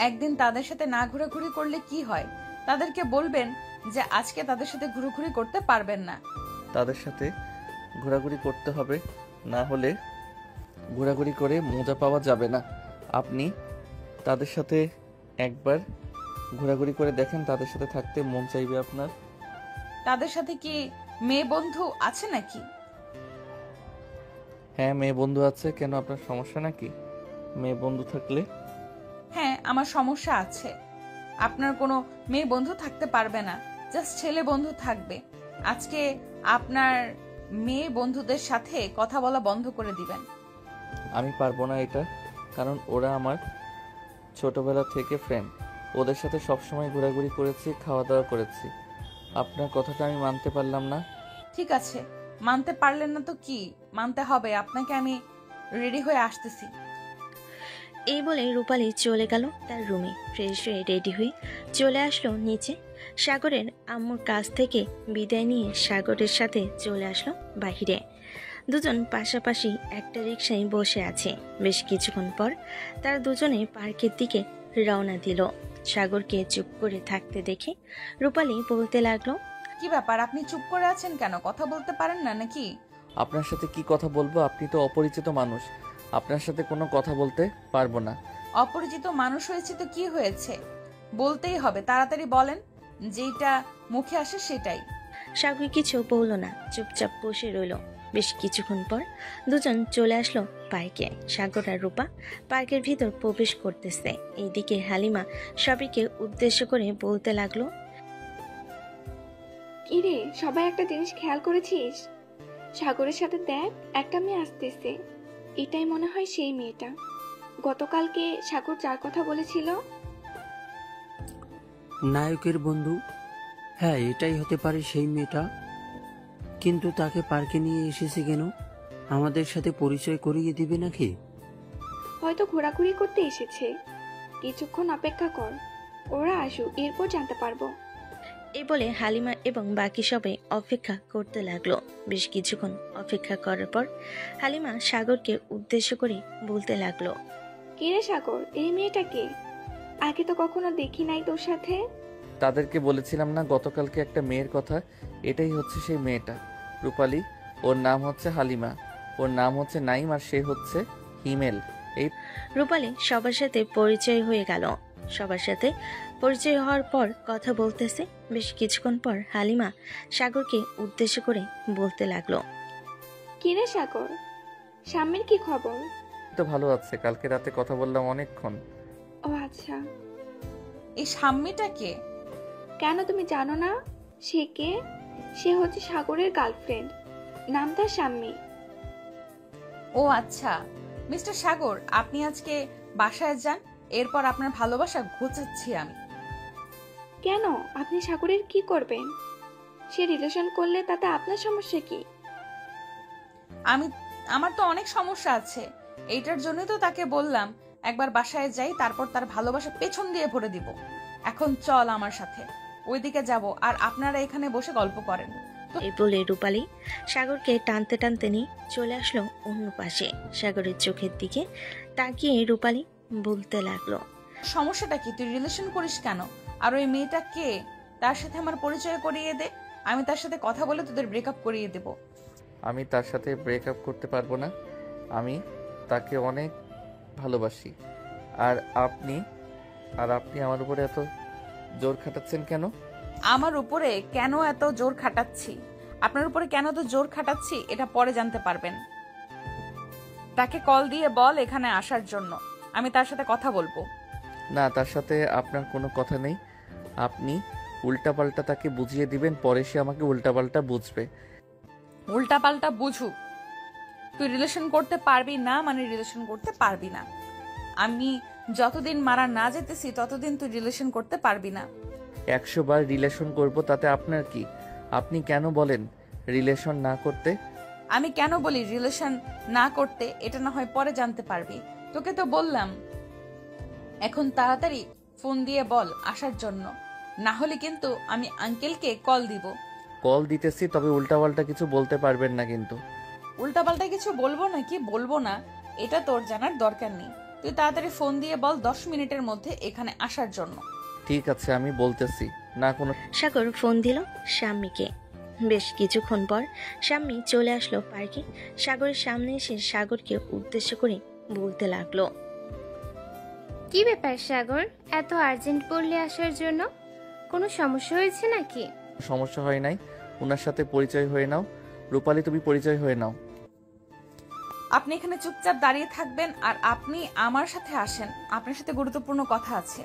একদিন তাদের সাথে না ঘোরাঘুরি করলে কি হয়? তাদেরকে বলবেন যে আজকে তাদের সাথে ঘোরাঘুরি করতে পারবেন না। তাদের সাথে ঘোরাঘুরি করতে হবে, না হলে ঘোরাঘুরি করে মজা পাওয়া যাবে না। আপনি তাদের সাথে একবার ঘোরাঘুরি করে দেখেন, তাদের সাথে থাকতে মন চাইবে আপনার। তাদের সাথে কি মেয়ে বন্ধু আছে নাকি? হ্যাঁ, মেয়ে বন্ধু আছে। কেন, আপনার সমস্যা নাকি মেয়ে বন্ধু থাকলে? হ্যাঁ, আমার সমস্যা আছে। আপনার কোনো মেয়ে বন্ধু থাকতে পারবে না, জাস্ট ছেলে বন্ধু থাকবে। আজকে আপনার মেয়ে বন্ধুদের সাথে কথা বলা বন্ধ করে দিবেন। আমি পারবো না এটা, কারণ ওরা আমার ছোটবেলা থেকে ফ্রেন্ড, ওদের সাথে সবসময় ঘোরাঘুরি করেছি, খাওয়া দাওয়া করেছি। আপনার কথাটা আমি মানতে পারলাম না। ঠিক আছে, মানতে পারলেন না তো কি, মানতে হবে আপনাকে। আমি রেডি হয়ে আসতেছি। এই বলে রূপালী চলে গেল তার রুমে। ফ্রেশ হয়ে রেডি হয়ে চলে আসলো নিচে। সাগরের আম্মুর কাছ থেকে বিদায় নিয়ে সাগরের সাথে চলে আসলো বাহিরে। দুজন পাশাপাশি একটা রিকশায় বসে আছে। বেশ কিছুক্ষণ পর তারা দুজনে পার্কের দিকে রওনা দিল। সাগরকে চুপ করে থাকতে দেখে রূপালী বলতে লাগলো, কি ব্যাপার, আপনি চুপ করে আছেন কেন? কথা বলতে পারেন না নাকি? আপনার সাথে কি কথা বলবো? আপনি তো অপরিচিত মানুষ, আপনার সাথে কোনো কথা বলতে পারবো না। অপরিচিত মানুষ হয়েছে তো কি হয়েছে, বলতেই হবে। তাড়াতাড়ি বলেন, যেটা মুখে আসে সেটাই। সাগর কিছু বলল না, চুপচাপ বসে রইল। বেশ কিছুক্ষণ পর দুজন চলে আসলো পার্কে। সাগর আর রূপা পার্কের ভিতর প্রবেশ করতেছে। এইদিকে হালিমা সবাইকে উদ্দেশ্য করে বলতে লাগলো, কি রে, সবাই একটা জিনিস খেয়াল করেছিস? সাগরের সাথে দেখ, একটা মেয়ে আসতেছে। এটাই মনে হয় সেই মেয়েটা গতকালকে সাগর যার কথা বলেছিল। নায়কের বন্ধু? হ্যাঁ, এটাই হতে পারে সেই মেয়েটা। কিন্তু তাকে পার্কে নিয়ে এসেছে কেন? আমাদের সাথে পরিচয় করিয়ে দিবে নাকি? হয়তো ঘোরাঘুরি করতে এসেছে। কিছুক্ষণ অপেক্ষা কর, ওরা আসুক, এরপর জানতে পারবো। এই বলে হালিমা এবং বাকি সবাই অপেক্ষা করতে লাগলো। বেশ কিছুক্ষণ অপেক্ষা করার পর হালিমা সাগরকে উদ্দেশ্য করে বলতে লাগলো, কিরে সাগর, এই মেয়েটা কে? আগে তো কখনো দেখি নাই তোর সাথে। তাদেরকে বলেছিলাম না গতকালকে একটা মেয়ের কথা, এটাই হচ্ছে সেই মেয়েটা, রূপালী। ওর নাম হচ্ছে হালিমা, ওর নাম হচ্ছে নাইম, আর সে হচ্ছে হিমেল। এই রূপালী সবার সাথে পরিচয় হয়ে গেল। সবার সাথে পরিচয় হওয়ার পর কথা বলতেছে। বেশ কিছুক্ষণ পর হালিমা সাগরকে উদ্দেশ্য করে বলতে লাগলো, কিরে সাগর, স্বামীর কি খবর? তো ভালো আছে, কালকে রাতে কথা বললাম অনেকক্ষণ। ও আচ্ছা। এই সাম্মিটা কে? কেন তুমি জানো না সে কে? সে হচ্ছে সাগরের গার্লফ্রেন্ড, নাম তার শাম্মী। ও আচ্ছা। মিস্টার সাগর, আপনি আজকে বাসায় যান, এরপর আপনার ভালোবাসা ঘোচাচ্ছি আমি। কেন, আপনি সাগরের কি করবেন? সে রিলেশন করলে তাতে আপনার সমস্যা কি? আমার তো অনেক সমস্যা আছে, এইটার জন্যই তো তাকে বললাম একবার বাসায় যাই, তারপর তার ভালোবাসা পেছন দিয়ে ভরে দিব। এখন চল আমার সাথে, ওইদিকে যাব, আর আপনারা এখানে বসে গল্প করেন। এই বলে রূপালী সাগরকে টানতে টানতে নিয়ে চলে আসলো অন্য পাশে। সাগরের চোখের দিকে তাকিয়ে রূপালী বলতে লাগলো, সমস্যাটা কি? তুই রিলেশন করিস কেন? আর ওই মেয়েটা কে? তার সাথে আমার পরিচয় করিয়ে দে, আমি তার সাথে কথা বলে তোদের ব্রেকআপ করিয়ে দেব। আমি তার সাথে ব্রেকআপ করতে পারবো না, আমি তাকে অনেক ভালোবাসি। আর আপনি আমার উপরে এত জোর খাটাচ্ছেন কেন? আমার উপরে কেন এত জোর খাটাচ্ছি, আপনার উপরে কেন তো জোর খাটাচ্ছি, এটা পরে জানতে পারবেন। তাকে কল দিয়ে বল এখানে আসার জন্য, আমি তার সাথে কথা বলবো। না, তার সাথে আপনার কোনো কথা নেই। আপনি উল্টাপাল্টা তাকে বুঝিয়ে দিবেন, পরে সে আমাকে উল্টাপাল্টা বুঝবে। উল্টাপাল্টা বুঝুক, তুই রিলেশন করতে পারবি না মানে রিলেশন করতে পারবি না। আমি যতদিন মারা না যেতেছি ততদিন তুই রিলেশন করতে পারবি না। 100 বার রিলেশন করব, তাতে আপনার কি? আপনি কেন বলেন রিলেশন না করতে? আমি কেন বলি রিলেশন না করতে, এটা না হয় পরে জানতে পারবি। তোকে তো বললাম এখন তাড়াতাড়ি ফোন দিয়ে বল আসার জন্য, না হলে কিন্তু আমি আঙ্কেলকে কল দিব। কল দিতেছি, তবে উল্টাপাল্টা কিছু বলতে পারবেন না কিন্তু। উল্টাপাল্টা কিছু বলবো নাকি বলবো না এটা তোর জানার দরকার নেই। তুই তাড়াতাড়ি ফোন দিয়ে বল 10 মিনিটের মধ্যে এখানে আসার জন্য। ঠিক আছে, আমি বলতেছি না কোনো। সাগর ফোন দিল শাম্মীকে। বেশ কিছুক্ষণ পর শাম্মী চলে আসলো পার্কে। সাগরের সামনে এসে সাগরকে উদ্দেশ্য করে বলতে লাগলো, কি ব্যাপার সাগর, এত আর্জেন্ট বললে আসার জন্য? কোনো সমস্যা হয়েছে নাকি? সমস্যা হয় নাই, ওনার সাথে পরিচয় হয়ে নাও। রূপালী, তুমি পরিচয় হয়ে নাও। আপনি এখানে চুপচাপ দাঁড়িয়ে থাকবেন আর আপনি আমার সাথে আসেন, আপনার সাথে গুরুত্বপূর্ণ কথা আছে।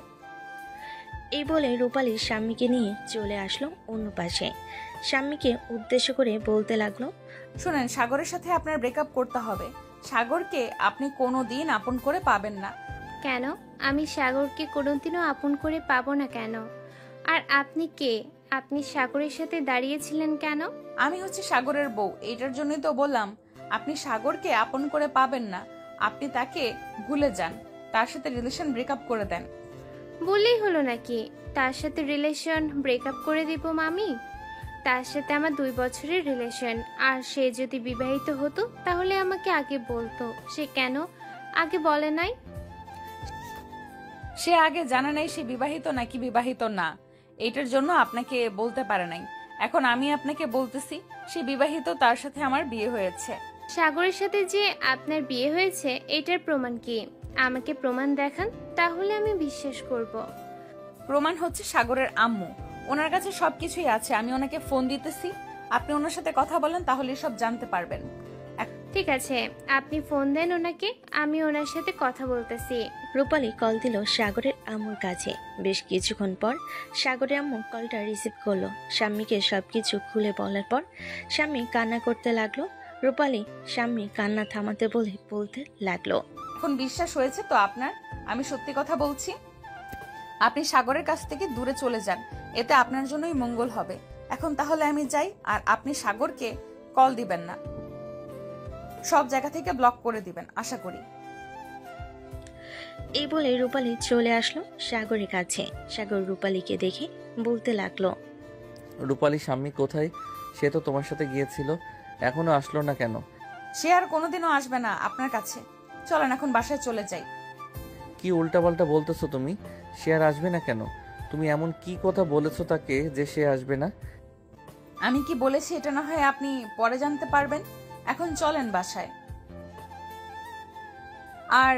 এই বলে রূপালী শাম্মীকে নিয়ে চলে আসলো অন্য পাশে। শাম্মীকে উদ্দেশ্য করে বলতে লাগলো, শুনেন, সাগরের সাথে আপনার ব্রেকআপ করতে হবে। সাগরকে আপনি কোনোদিন আপন করে পাবেন না। কেন? আমি সাগরকে কোনোদিনও আপন করে পাবো না কেন? আর আপনি কে? আপনি সাগরের সাথে দাঁড়িয়েছিলেন কেন? আমি হচ্ছে সাগরের বউ, এটার জন্যই তো বললাম আপনি সাগরকে আপন করে পাবেন না। আপনি তাকে ভুলে যান, তার সাথে রিলেশন ব্রেকআপ করে দেন। বললেই হলো নাকি তার সাথে রিলেশন ব্রেকআপ করে দিব মামি? তার সাথে আমার 2 বছরের রিলেশন, আর সে যদি বিবাহিত হতো তাহলে আমাকে আগে বলতো। সে কেন আগে বলে নাই? সে আগে জানে নাই সে বিবাহিত নাকি বিবাহিত না, এইটার জন্য আপনাকে বলতে পারে নাই। এখন আমি আপনাকে বলতেছি সে বিবাহিত, তার সাথে আমার বিয়ে হয়েছে। সাগরের সাথে যে আপনার বিয়ে হয়েছে এটার প্রমাণ কি? আমাকে প্রমাণ দেখান, তাহলে আমি বিশ্বাস করব। প্রমাণ হচ্ছে সাগরের আম্মু, ওনার কাছে সবকিছুই আছে। আমি ওনাকে ফোন দিতেছি, আপনি ওনার সাথে কথা বলেন, তাহলে সব জানতে পারবেন। ঠিক আছে, আপনি ফোন দেন ওনাকে, আমি ওনার সাথে কথা বলতেছি। রূপালী কল দিল সাগরের আম্মুর কাছে। বেশ কিছুক্ষণ পর সাগরের আম্মু কলটা রিসিভ করলো। শাম্মীকে সবকিছু খুলে বলার পর শাম্মী কান্না করতে লাগলো। রূপালী শাম্মী কান্না থামাতে বলতে লাগলো, এখন বিশ্বাস হয়েছে তো আপনার? আমি সত্যি কথা বলছি। আপনি সাগরের কাছ থেকে দূরে চলে যান, এতে আপনার জন্যই মঙ্গল হবে। এখন তাহলে আমি যাই, আর আপনি সাগরকে কল দিবেন না, সব জায়গা থেকে ব্লক করে দিবেন আশা করি। এই বলে রূপালী চলে আসলো সাগরের কাছে। সাগর রূপালীকে দেখে বলতে লাগলো, রূপালী শাম্মী কোথায়? সে তো তোমার সাথে গিয়েছিল, এখনো আসলো না কেন? সে আর কোনোদিনও আসবে না আপনার কাছে। চলেন এখন বাসায় চলে যাই। কি উল্টাপাল্টা বলতেছো তুমি? সে আর আসবে না কেন? তুমি এমন কি কথা বলেছো তাকে যে সে আসবে না? আমি কি বলেছি এটা না হয় আপনি পরে জানতে পারবেন। এখন চলেন বাসায়। আর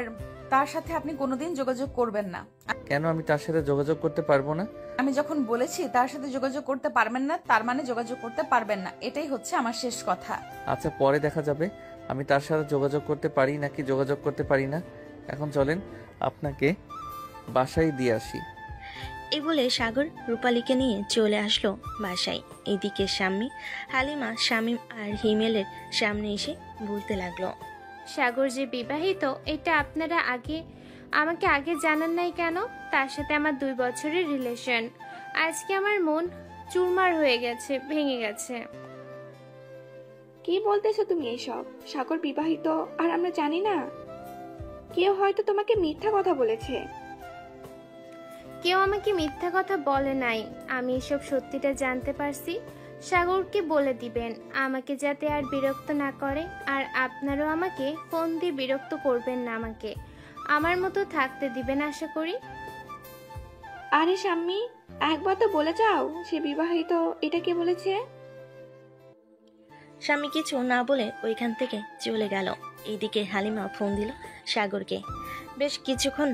তার সাথে আপনি কোনোদিন যোগাযোগ করবেন না। কেন আমি তার সাথে যোগাযোগ করতে পারবো না? আমি যখন বলেছি তার সাথে যোগাযোগ করতে পারবেন না, তার মানে যোগাযোগ করতে পারবেন না, এটাই হচ্ছে আমার শেষ কথা। আচ্ছা, পরে দেখা যাবে আমি তার সাথে যোগাযোগ করতে পারি নাকি যোগাযোগ করতে পারি না। এখন চলেন আপনাকে বাসায় দিয়ে আসি। এই বলে সাগর রূপালীকে নিয়ে চলে আসলো বাসায়। এদিকে শাম্মী, হালিমা, শামীম আর হিমেলের সামনে এসে বলতে লাগলো, সাগর যে বিবাহিত এটা আপনারা আমাকে আগে জানান নাই কেন? তার সাথে আমার 2 বছরের রিলেশন। আজকে আমার মন চুরমার হয়ে গেছে, ভেঙে গেছে। কি বলতেছো তুমি এসব? সাগর বিবাহিত আর আমরা জানি না? কেউ হয়তো তোমাকে মিথ্যা কথা বলেছে। কেউ আমাকে মিথ্যা কথা বলে নাই, আমি এসব সত্যিটা জানতে পারছি। সাগরকে বলে দিবেন আমাকে যাতে আর বিরক্ত না করে, আর আপনারও আমাকে ফোন দিয়ে বিরক্ত করবেন না, আমাকে আমার মতো থাকতে দিবেন আশা করি। আরে শাম্মী, একবার তো বলে যাও সে বিবাহিত, এটা কে বলেছে? স্বামী কিছু না বলে ওইখান থেকে চলে গেল। এইদিকে হালিমা ফোন দিল সাগরকে। বেশ কিছুক্ষণ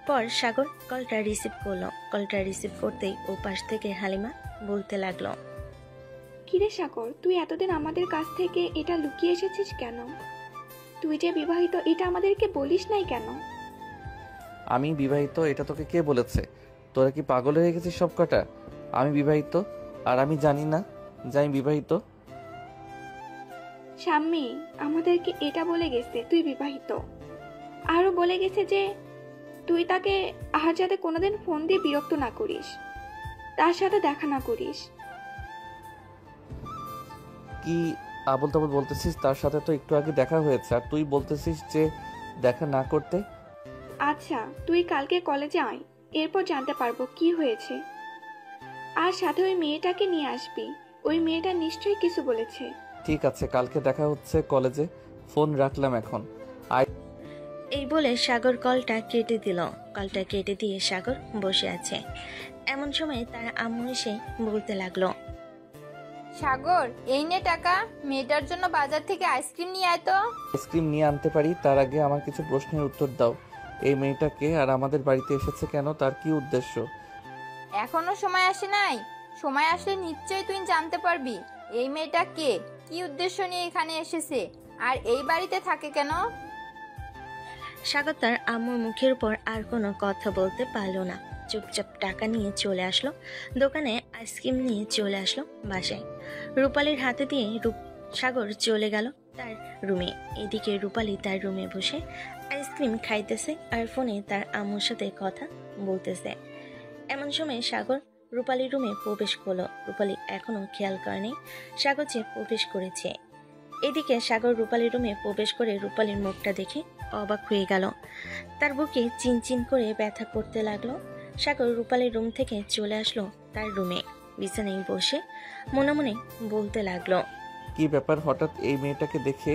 পর সাগর কলটা রিসিভ করলো। কলটা রিসিভ করতেই ও পাশ থেকে হালিমা বলতে লাগলো, কিরে সাগর, তুই এতদিন আমাদের কাছ থেকে এটা লুকিয়ে এসেছিস কেন? তুই যে বিবাহিত এটা আমাদেরকে বলিস নাই কেন? আমি বিবাহিত এটা তোকে কে বলেছে? তোরা কি পাগল হয়ে গেছিস সব কটা? আমি বিবাহিত আর আমি জানি না যে আমি বিবাহিত? শাম্মী আমাদেরকে এটা বলে গেছে তুই বিবাহিত, আরো বলে গেছে যে তুই তাকে আর যাতে কোনোদিন ফোন দিয়ে বিরক্ত না করিস, তার সাথে দেখা না করিস। কি আবল তাবল বলতেছিস? তার সাথে তো একটু আগে দেখা হয়েছে আর তুই বলতেছিস যে দেখা না করতে। আচ্ছা তুই কালকে কলেজে আয়, এরপর জানতে পারবো কি হয়েছে। আর সাথে ওই মেয়েটাকে নিয়ে আসবি, ওই মেয়েটা নিশ্চয়ই কিছু বলেছে। ঠিক আছে, কালকে দেখা হচ্ছে কলেজে। ফোন রাখলাম এখন। এই বলে সাগর কলটা কেটে দিল। কলটা কেটে দিয়ে সাগর বসে আছে। এমন সময় তার আম্মু এসে বলতে লাগলো, সাগর এই নে টাকা, মেয়েটার জন্য বাজার থেকে আইসক্রিম নিয়ে আয় তো। আইসক্রিম নিয়ে আনতে পারি, তার আগে আমার কিছু প্রশ্নের উত্তর দাও। এই মেয়েটাকে আর আমাদের বাড়িতে এসেছে কেন? তার কি উদ্দেশ্য? এখনো সময় আসে নাই, সময় আসলে নিশ্চয়ই তুই জানতে পারবি এই মেয়েটা কে, কি উদ্দেশ্য নিয়ে এখানে এসেছে, আর এই বাড়িতে থাকে কেন। সাগর তার আম্মুর মুখের উপর আর কোনো কথা বলতে পারলো না। চুপচাপ টাকা নিয়ে চলে আসলো দোকানে, আইসক্রিম নিয়ে চলে আসলো বাসায়। রূপালীর হাতে দিয়ে সাগর চলে গেল তার রুমে। এদিকে রূপালী তার রুমে বসে আইসক্রিম খাইতেছে আর ফোনে তার আম্মুর সাথে কথা বলতেছে। এমন সময় সাগর রূপালীর রুমে প্রবেশ করলো। রূপালী এখনো খেয়াল করেনি সাগর যে প্রবেশ করেছে। এদিকে সাগর রূপালীর রুমে প্রবেশ করে রূপালীর মুখটা দেখে অবাক হয়ে গেল। তার বুকে চিনচিন করে ব্যথা করতে লাগলো। সাগর রূপালীর রুম থেকে চলে আসলো তার রুমে। বিছানায় বসে মনে মনে বলতে লাগলো, কি ব্যাপার, হঠাৎ এই মেয়েটাকে দেখে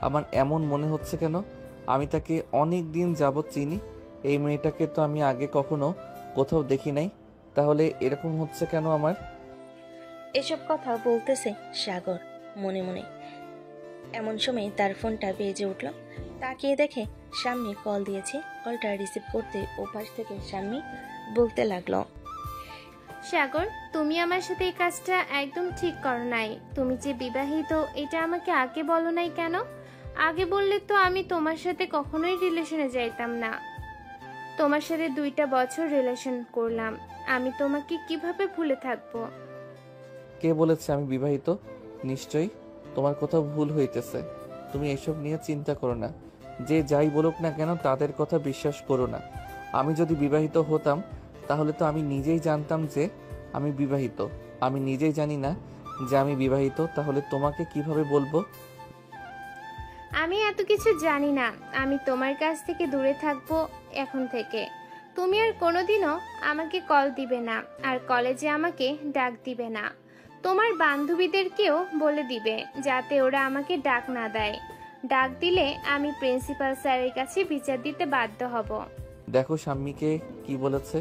আমার এমন মনে হচ্ছে কেন? আমি তাকে অনেক দিন যাবৎ চিনি। এই মেয়েটাকে তো আমি আগে কখনো কোথাও দেখি নাই, তাহলে এরকম হচ্ছে কেন আমার? এসব কথা বলতেছে সাগর মনে মনে। এমন সময় তার ফোনটা বেজে উঠল। তাকিয়ে দেখে শাম্মী কল দিয়েছে। কলটা রিসিভ করতে ওপাশ থেকে শাম্মী বলতে লাগলো, সাগর, তুমি আমার সাথে এই কাজটা একদম ঠিক করো নাই। তুমি যে বিবাহিত এটা আমাকে আগে বলো নাই কেন? আগে বললে তো আমি তোমার সাথে কখনোই রিলেশনে যাইতাম না। তোমার সাথে 2টা বছর রিলেশন করলাম, আমি তোমাকে কিভাবে ভুলে থাকবো? কে বলেছে আমি বিবাহিত? নিশ্চয়ই তোমার কোথাও ভুল হইতেছে। তুমি এসব নিয়ে চিন্তা করো না। যে যাই বলুক না কেন তাদের কথা বিশ্বাস করো না। আমি যদি বিবাহিত হতাম তাহলে তো আমি নিজেই জানতাম যে আমি বিবাহিত। আমি নিজেই জানি না যে আমি বিবাহিত, তাহলে তোমাকে কিভাবে বলবো? আমি এত কিছু জানি না। আমি তোমার কাছ থেকে দূরে থাকবো এখন থেকে। তুমি আর কোনোদিনও আমাকে কল দিবে না, আর কলেজে আমাকে ডাক দিবে না। তোমার বান্ধবীদেরকেও বলে দিবে যাতে ওরা আমাকে ডাক না দেয়। ডাক দিলে আমি প্রিন্সিপাল স্যারের কাছে বিচার দিতে বাধ্য হব। দেখো শাম্মীকে কি বলেছে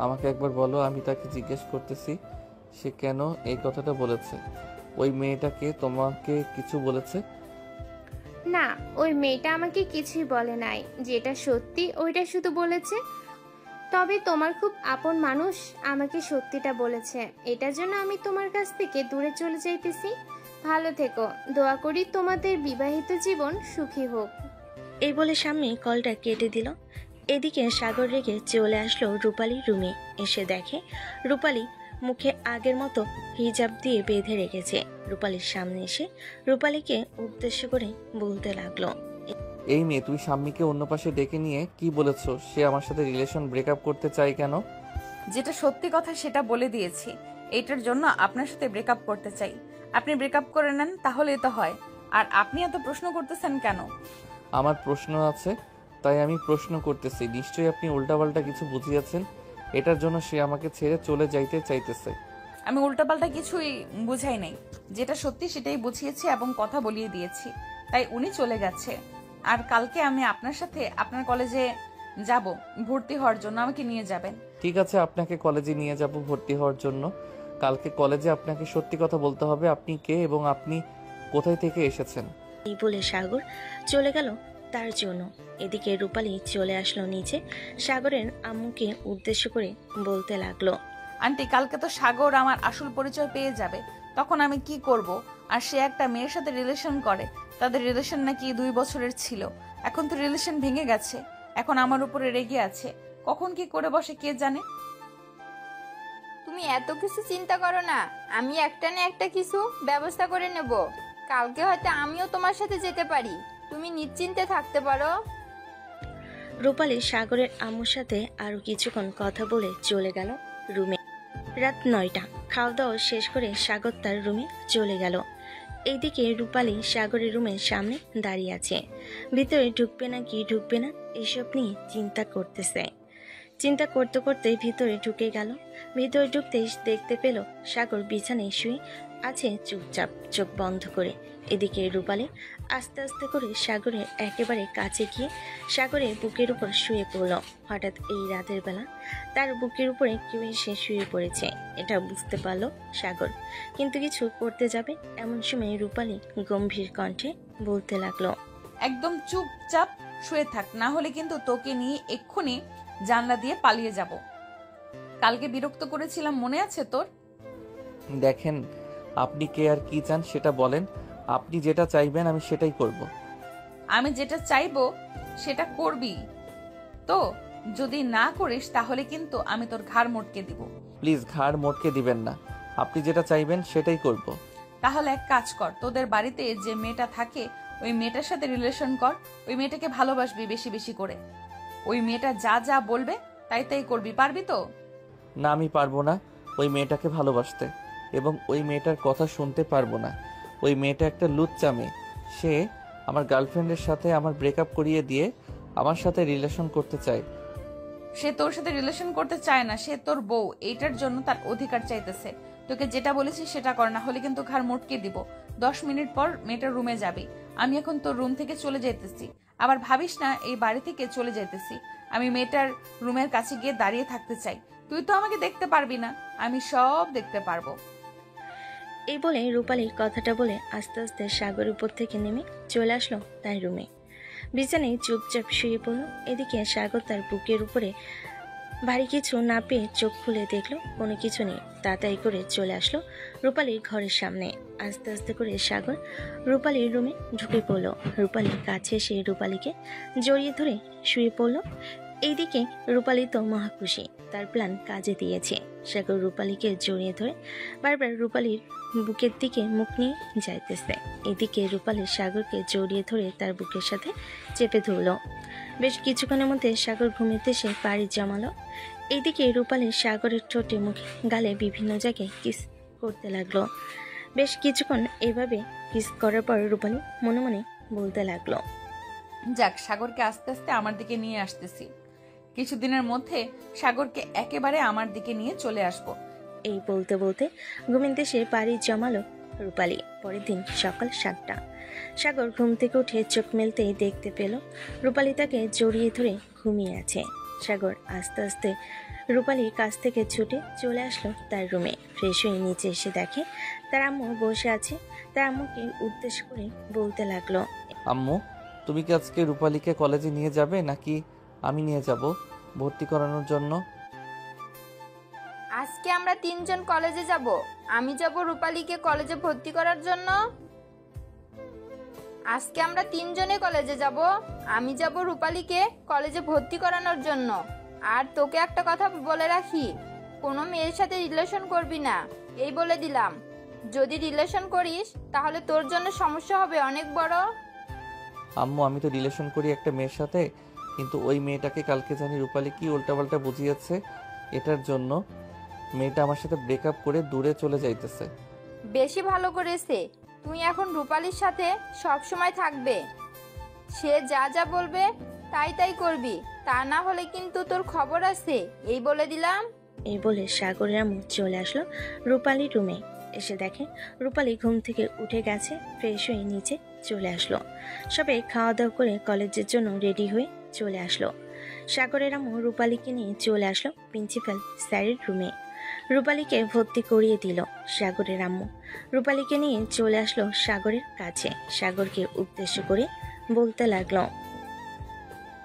আমাকে একবার বলো। আমি তাকে জিজ্ঞেস করতেছি সে কেন এই কথাটা বলেছে। ওই মেয়েটাকে তোমাকে কিছু বলেছে? না, ওই মেয়েটা আমাকে কিছুই বলে নাই। যেটা সত্যি ওইটা শুধু বলেছে। তবে তোমার খুব আপন মানুষ আমাকে সত্যিটা বলেছে। এটার জন্য আমি তোমার কাছ থেকে দূরে চলে যাইতেছি। ভালো থেকো। দোয়া করি তোমাদের বিবাহিত জীবন সুখী হোক। এই বলে শাম্মী কলটা কেটে দিল। এদিকে সাগর রেগে চলে আসলো রূপালীর রুমে। এসে দেখে রূপালী মুখে আগের মতো হিজাব দিয়ে বেঁধে রেখেছে। রূপালীর সামনে এসে রূপালীকে উদ্দেশ্য করে বলতে লাগলো, এই মেয়ে, তুমি শাম্মীকে অন্য পাশে ডেকে নিয়ে কি বলেছো? সে আমার সাথে রিলেশন ব্রেকআপ করতে চায় কেন? যেটা সত্যি কথা সেটা বলে দিয়েছি। এইটার জন্য আপনার সাথে ব্রেকআপ করতে চাই। আপনি ব্রেকআপ করে নেন, তাহলে তো হয়। আর আপনি এত প্রশ্ন করতেছেন কেন? আমার প্রশ্ন আছে তাই আমি প্রশ্ন করতেছি। নিশ্চয়ই আপনি উল্টাপাল্টা কিছু বুঝিয়েছেন। এটার জন্য সে আমাকে ছেড়ে চলে যাইতে চাইতেছে। আমি উল্টাপাল্টা কিছুই বুঝাই নাই। যেটা সত্যি সেটাই বুঝিয়েছি এবং কথা বলিয়ে দিয়েছি, তাই উনি চলে গেছে। আর কালকে আমি আপনার সাথে আপনার কলেজে যাব ভর্তি হওয়ার জন্য। আমাকে নিয়ে যাবেন? ঠিক আছে, আপনাকে কলেজে নিয়ে যাব ভর্তি হওয়ার জন্য। কালকে কলেজে আপনাকে সত্যি কথা বলতে হবে। আপনি কে এবং আপনি কোথায় থেকে এসেছেন? এই বলে সাগর চলে গেল তার জন্য। এদিকে রূপালী চলে আসলো নিচে। সাগরের আম্মুকে উদ্দেশ্য করে বলতে লাগলো, আন্টি, কালকে তো সাগর আমার আসল পরিচয় পেয়ে যাবে। তখন আমি কি করব? আর সে একটা মেয়ের সাথে রিলেশন করে। তাদের রিলেশন নাকি 2 বছরের ছিল। এখন তো রিলেশন ভেঙে গেছে। এখন আমার উপরে রেগে আছে। কখন কি করে বসে কে জানে। তুমি এত কিছু চিন্তা করো না। আমি একটা না একটা কিছু ব্যবস্থা করে নেব। কালকে হয়তো আমিও তোমার সাথে যেতে পারি। তুমি নিশ্চিন্তে থাকতে পারো। রূপালী সাগরের আম্মুর সাথে আরো কিছুক্ষণ কথা বলে চলে গেল রুমে। রাত 9টা। খাওয়া দাওয়া শেষ করে সাগর তার রুমে চলে গেল। এইদিকে রূপালী সাগরের রুমের সামনে দাঁড়িয়ে আছে। ভিতরে ঢুকবে না কি ঢুকবে না এসব নিয়ে চিন্তা করতেছে। চিন্তা করতে করতে ভিতরে ঢুকে গেল। ভিতরে ঢুকতেই দেখতে পেল সাগর বিছানায় শুয়ে আছে চুপচাপ চোখ বন্ধ করে। এদিকে রূপালী আস্তে আস্তে করে সাগরের একেবারে কাছে গিয়ে সাগরের বুকের উপর শুয়ে পড়ল। হঠাৎ এই রাতের বেলা তার বুকের উপরে কেউ এসে শুয়ে পড়েছে, এটা বুঝতে পারল সাগর। কিন্তু কিছু করতে যাবে এমন সময় রূপালী গম্ভীর কণ্ঠে বলতে লাগলো, একদম চুপচাপ শুয়ে থাক, না হলে কিন্তু তোকে নিয়ে এক্ষুনি জানলা দিয়ে পালিয়ে যাব। কালকে বিরক্ত করেছিলাম, মনে আছে তোর? দেখেন, আপনি কে আর কি চান সেটা বলেন। আপনি যেটা চাইবেন আমি সেটাই করব। আমি যেটা চাইবো সেটা করবি তো? যদি না করিস তাহলে কিন্তু আমি তোর ঘাড় মটকে দিব। প্লিজ ঘাড় মটকে দিবেন না। আপনি যেটা চাইবেন সেটাই করব। তাহলে এক কাজ কর, তোদের বাড়িতে যে মেয়েটা থাকে ওই মেয়েটার সাথে রিলেশন কর। ওই মেয়েটাকে ভালোবাসবি বেশি বেশি করে। ওই মেয়েটা যা যা বলবে তাই তাই করবি। পারবি তো? না, আমি পারবো না ওই মেয়েটাকে ভালোবাসতে এবং ওই মেয়েটার কথা শুনতে পারবো না। ওই মেয়েটা একটা লুচ্চা মেয়ে। সে আমার গার্লফ্রেন্ডের সাথে আমার ব্রেকআপ করিয়ে দিয়ে আমার সাথে রিলেশন করতে চায়। সে তোর সাথে রিলেশন করতে চায় না, সে তোর বউ, এইটার জন্য তার অধিকার চাইতেছে। তোকে যেটা বলেছি সেটা কর, না হলে কিন্তু ঘাড় মোটকে দিব। 10 মিনিট পর মেয়েটার রুমে যাবি। আমি এখন তোর রুম থেকে চলে যাইতেছি। আবার ভাবিস না এই বাড়ি থেকে চলে যাইতেছি। আমি মেয়েটার রুমের কাছে গিয়ে দাঁড়িয়ে থাকতে চাই। তুই তো আমাকে দেখতে পারবি না, আমি সব দেখতে পারবো। এই বলে রূপালী কথাটা বলে আস্তে আস্তে সাগর উপর থেকে নেমে চলে আসলো তার রুমে। বিছানায় চুপচাপ শুয়ে পড়ল। এদিকে সাগর তার বুকের উপরে ভারী কিছু না পেয়ে চোখ খুলে দেখলো কোনো কিছু নেই। তাড়াতাড়ি করে চলে আসলো রূপালীর ঘরের সামনে। আস্তে আস্তে করে সাগর রূপালীর রুমে ঢুকে পড়লো। রূপালীর কাছে এসে রূপালীকে জড়িয়ে ধরে শুয়ে পড়লো। এইদিকে রূপালী তো মহা খুশি, তার প্ল্যান কাজে দিয়েছে। সাগর রূপালীকে জড়িয়ে ধরে বারবার রূপালীর বুকের দিকে মুখ নিয়ে যাইতেছে। এদিকে রূপালী সাগরকে জড়িয়ে ধরে তার বুকের সাথে চেপে ধরল। বেশ কিছুক্ষণের মধ্যে সাগর ঘুমিতে এসে পাড়ি জমালো। এইদিকে রূপালী সাগরের ঠোঁটে, মুখে, গালে বিভিন্ন জায়গায় কিস করতে লাগলো। বেশ কিছুক্ষণ এভাবে কিস করার পর রূপালী মনে মনে বলতে লাগলো, যাক, সাগরকে আস্তে আস্তে আমার দিকে নিয়ে আসতেছি। কিছুদিনের মধ্যে সাগরকে একেবারে আমার দিকে নিয়ে চলে আসবো। এই বলতে বলতে ঘুমিতে সে পাড়ি জমালো রূপালী। পরের দিন সকাল 7টা। সাগর ঘুম থেকে উঠে চোখ মেলতেই দেখতে পেল রূপালী তাকে জড়িয়ে ধরে ঘুমিয়ে আছে। সাগর আস্তে আস্তে রূপালীর কাছ থেকে ছুটে চলে আসলো তার রুমে। ফ্রেশ হয়ে নিচে এসে দেখে তার আম্মু বসে আছে। তার আম্মুকে উদ্দেশ্য করে বলতে লাগলো, আম্মু, তুমি কি আজকে রূপালীকে কলেজে নিয়ে যাবে নাকি আমি নিয়ে যাব ভর্তি করানোর জন্য? আজকে আমরা 3 জন কলেজে যাব। আমি যাব রূপালীকে কলেজে ভর্তি করার জন্য। আজকে আমরা 3 জনে কলেজে যাব। আমি যাব রূপালীকে কলেজে ভর্তি করানোর জন্য। আর তোকে একটা কথা বলে রাখি, কোনো মেয়ের সাথে রিলেশন করবি না, এই বলে দিলাম। যদি রিলেশন করিস তাহলে তোর জন্য সমস্যা হবে অনেক বড়। আম্মু, আমি তো রিলেশন করি একটা মেয়ের সাথে, কিন্তু ওই মেয়েটাকে কালকে জানি রূপালী কি উল্টাপাল্টা বুঝিয়েছে। এটার জন্য মেয়েটা আমার সাথে ব্রেকআপ করে দূরে চলে যাইতেছে। বেশি ভালো করেছে। তুই এখন রূপালীর সাথে সব সময় থাকবে। সে যা যা বলবে তাই তাই করবি, তা না হলে কিন্তু তোর খবর আছে, এই বলে দিলাম। এই বলে সাগরের আম্মু চলে আসলো রূপালীর রুমে। এসে দেখে রূপালী ঘুম থেকে উঠে গেছে। ফ্রেশ হয়ে নিচে চলে আসলো। সবাই খাওয়া দাওয়া করে কলেজের জন্য রেডি হয়ে চলে আসলো। সাগরের আম্মু রূপালীকে নিয়ে চলে আসলো প্রিন্সিপাল স্যারের রুমে। রূপালীকে ভর্তি করিয়ে দিল সাগরের আম্মু। রূপালীকে নিয়ে চলে আসলো সাগরের কাছে। সাগরকে উদ্দেশ্য করে বলতে লাগলো,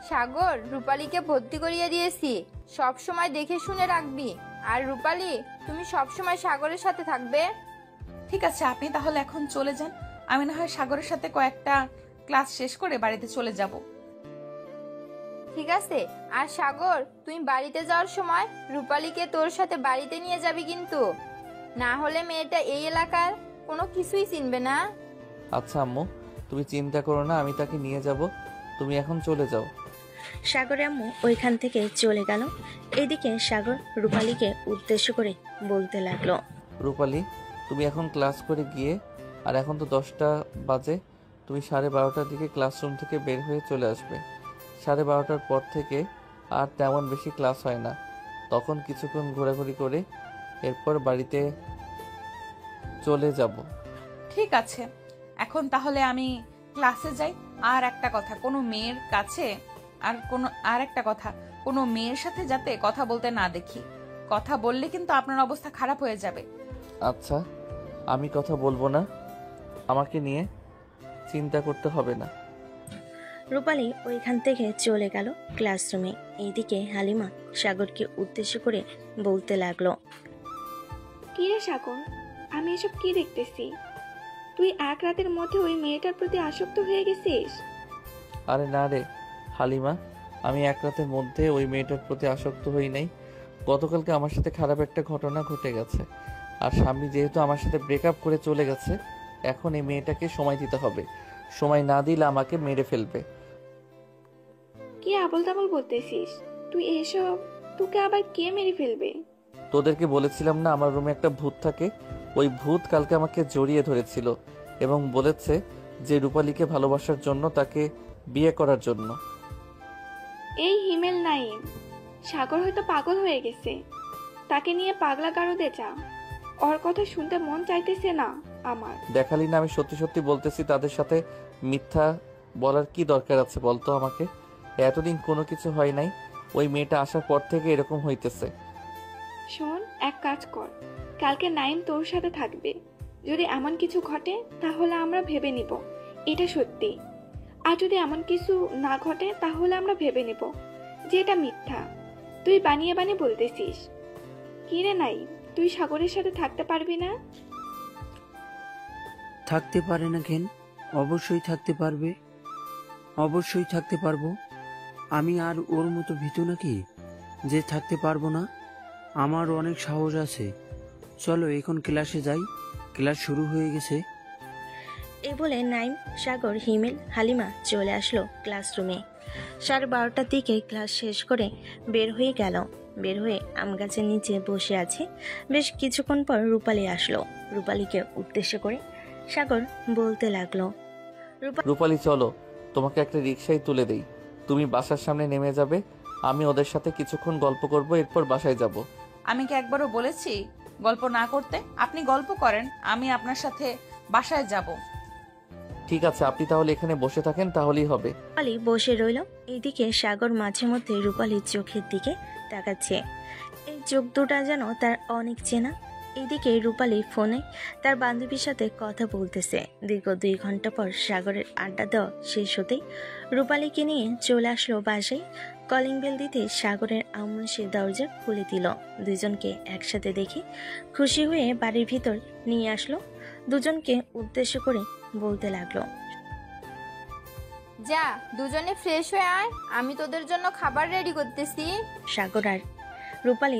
সাগর, রূপালীকে ভর্তি করিয়ে দিয়েছি, সব সময় দেখে শুনে রাখবি। আর রূপালী, তুমি সব সময় সাগরের সাথে থাকবে। ঠিক আছে, আপনি তাহলে এখন চলে যান। আমি না হয় সাগরের সাথে কয়েকটা ক্লাস শেষ করে বাড়িতে চলে যাব। ঠিক আছে। আর সাগর, তুই বাড়িতে যাওয়ার সময় রূপালীকে তোর সাথে বাড়িতে নিয়ে যাবি কিন্তু, না হলে মেয়েটা এই এলাকার কোনো কিছুই চিনবে না। আচ্ছা আম্মু, তুমি চিন্তা করো না, আমি তাকে নিয়ে যাব। তুমি এখন চলে যাও। সাগরের আম্মু ওইখান থেকে চলে গেল। এদিকে সাগর রূপালীকে উদ্দেশ্য করে বলতে লাগলো, রূপালী, তুমি এখন ক্লাস করে গিয়ে, আর এখন তো 10টা বাজে, তুমি 12:30টার দিকে ক্লাসরুম থেকে বের হয়ে চলে আসবে। 12:30টার পর থেকে আর তেমন বেশি ক্লাস হয় না। তখন কিছুক্ষণ ঘোরাঘুরি করে এরপর বাড়িতে চলে যাব। ঠিক আছে, এখন তাহলে আমি ক্লাসে যাই। আর একটা কথা, কোনো মেয়ের কাছে কোনো মেয়ের সাথে যাতে কথা বলতে না দেখি। কথা বললে কিন্তু আপনার অবস্থা খারাপ হয়ে যাবে। আচ্ছা, আমি কথা বলবো না, আমাকে নিয়ে চিন্তা করতে হবে না। রূপালী ওইখান থেকে চলে গেল ক্লাসরুমে। এইদিকে হালিমা সাগরকে উদ্দেশ্য করে বলতে লাগলো, কি রে সাগর, আমি এসব কি দেখতেছি? তুই এক রাতের মধ্যে ওই মেয়েটার প্রতি আসক্ত হয়ে গেছিস? আরে না রে হালিমা, আমি এক রাতের মধ্যে ওই মেয়েটার প্রতি আসক্ত হই নাই। গতকালকে আমার সাথে খারাপ একটা ঘটনা ঘটে গেছে, আর স্বামী যেহেতু আমার সাথে ব্রেকআপ করে চলে গেছে, এখন এই মেয়েটাকে সময় দিতে হবে। সময় না দিলে আমাকে মেরে ফেলবে। কি আবল তাবল বলতেছিস তুই এসব? তোকে আবার কে মেরে ফেলবে? তোদেরকে বলেছিলাম না আমার রুমে একটা ভূত থাকে? ওই ভূত কালকে আমাকে জড়িয়ে ধরেছিল এবং বলেছে যে রূপালীকে ভালোবাসার জন্য তাকে বিয়ে করার জন্য। এই হিমেল নাইম, সাগর হয়তো পাগল হয়ে গেছে, তাকে নিয়ে পাগলা গারদে যা। ওর কথা শুনতে মন চাইতেছে না আমার। দেখালি না, আমি সত্যি সত্যি বলতেছি, তাদের সাথে মিথ্যা বলার কি দরকার আছে বলতো আমাকে? এতদিন কোনো কিছু হয় নাই, ওই মেয়েটা আসার পর থেকে এরকম হইতেছে। শোন, এক কাজ কর, কালকে নাইম তোর সাথে থাকবে। যদি এমন কিছু ঘটে তাহলে আমরা ভেবে নিব এটা সত্যি, আর যদি এমন কিছু না ঘটে তাহলে আমরা ভেবে নেব যে এটা মিথ্যা। তুই বানিয়ে বানিয়ে বলতেছিস। কি রে নাই, তুই সাগরের সাথে থাকতে পারবি না? থাকতে পারে না কেন? অবশ্যই থাকতে পারবে, অবশ্যই থাকতে পারবো। আমি আর ওর মতো ভীতু নাকি যে থাকতে পারবো না? আমার অনেক সাহস আছে। চলো এখন ক্লাসে যাই, ক্লাস শুরু হয়ে গেছে। এই বলে নাইম, সাগর, হিমেল, হালিমা চলে আসলো ক্লাসরুমে। 12:30টার দিকে ক্লাস শেষ করে বের হয়ে গেল। বের হয়ে আম গাছের নিচে বসে আছে। বেশ কিছুক্ষণ পর রূপালী আসলো। রূপালীকে উদ্দেশ্য করে সাগর বলতে লাগলো, রূপালী চলো, তোমাকে একটা রিকশায় তুলে দেই। তুমি বাসার সামনে নেমে যাবে, আমি ওদের সাথে কিছুক্ষণ গল্প করব, এরপর বাসায় যাব। আমি কি একবারও বলেছি গল্প না করতে? আপনি গল্প করেন, আমি আপনার সাথে বাসায় যাব। ঠিক আছে, আপনি তাহলে এখানে বসে থাকেন, তাহলেই হবে। রূপালী বসে রইল। এইদিকে সাগর মাঝে মধ্যে রূপালীর চোখের দিকে তাকাচ্ছে। এই চোখ দুটা যেন তার অনেক চেনা। এইদিকে রূপালী ফোনে তার বান্ধবীর সাথে কথা বলতেছে। দীর্ঘ 2 ঘন্টা পর সাগরের আড্ডা দেওয়া শেষ হতেই রূপালীকে নিয়ে চলে আসলো বাসায়। কলিং বেল দিতে সাগরের আম্মু সে দরজা খুলে দিল। দুজনকে একসাথে দেখে খুশি হয়ে বাড়ির ভিতর নিয়ে আসলো। দুজনকে উদ্দেশ্য করে বলতে লাগলো, যা দুজনে ফ্রেশ হয়ে আয়, আমি তোদের জন্য খাবার রেডি করতেছি। সাগর আর রূপালী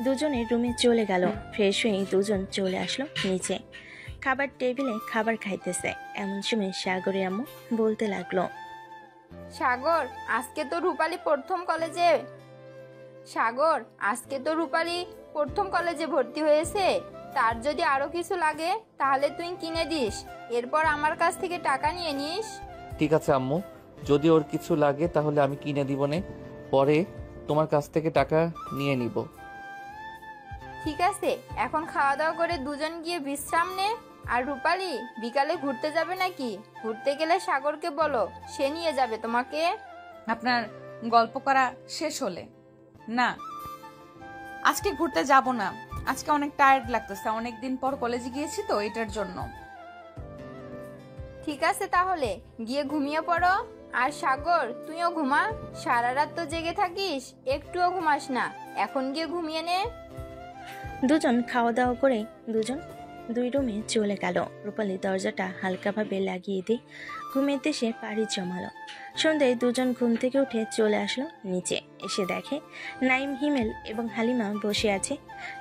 দুজনের রুমে চলে গেল। ফ্রেশ হয়ে দুজন চলে আসলো নিচে। খাবার টেবিলে খাবার খাইতেছে। এমন সময় সাগরের আম্মু বলতে লাগলো, সাগর আজকে তো রূপালী প্রথম কলেজে ভর্তি হয়েছে। তার যদি আরো কিছু লাগে তাহলে তুই কিনে দিস, এরপর আমার কাছ থেকে টাকা নিয়ে নিস। ঠিক আছে আম্মু, যদি ওর কিছু লাগে তাহলে আমি কিনে দিব নে, পরে তোমার কাছ থেকে টাকা নিয়ে নিব। ঠিক আছে, এখন খাওয়া দাওয়া করে দুজন গিয়ে বিশ্রাম নে। আর রূপালী বিকালে ঘুরতে যাবে নাকি? ঘুরতে গেলে সাগরকে বলো, সে নিয়ে যাবে তোমাকে। আপনার গল্প করা শেষ হলে? না, আজকে ঘুরতে যাব না। আজকে অনেক টায়ার্ড লাগতেছে, অনেকদিন পর কলেজে গিয়েছি তো, এটার জন্য। ঠিক আছে, তাহলে গিয়ে ঘুমিয়ে পড়ো। আর সাগর তুইও ঘুমা, সারা রাত তো জেগে থাকিস, একটুও ঘুমাস না। এখন গিয়ে ঘুমিয়ে নে। দুজন খাওয়া দাওয়া করে দুই রুমে চলে গেল। রূপালী দরজাটা হালকাভাবে লাগিয়ে দিয়ে ঘুমিয়ে সে পাড়ি জমালো। সন্ধ্যায় দুজন ঘুম থেকে উঠে চলে আসলো নিচে। এসে দেখে নাইম, হিমেল এবং হালিমা বসে আছে।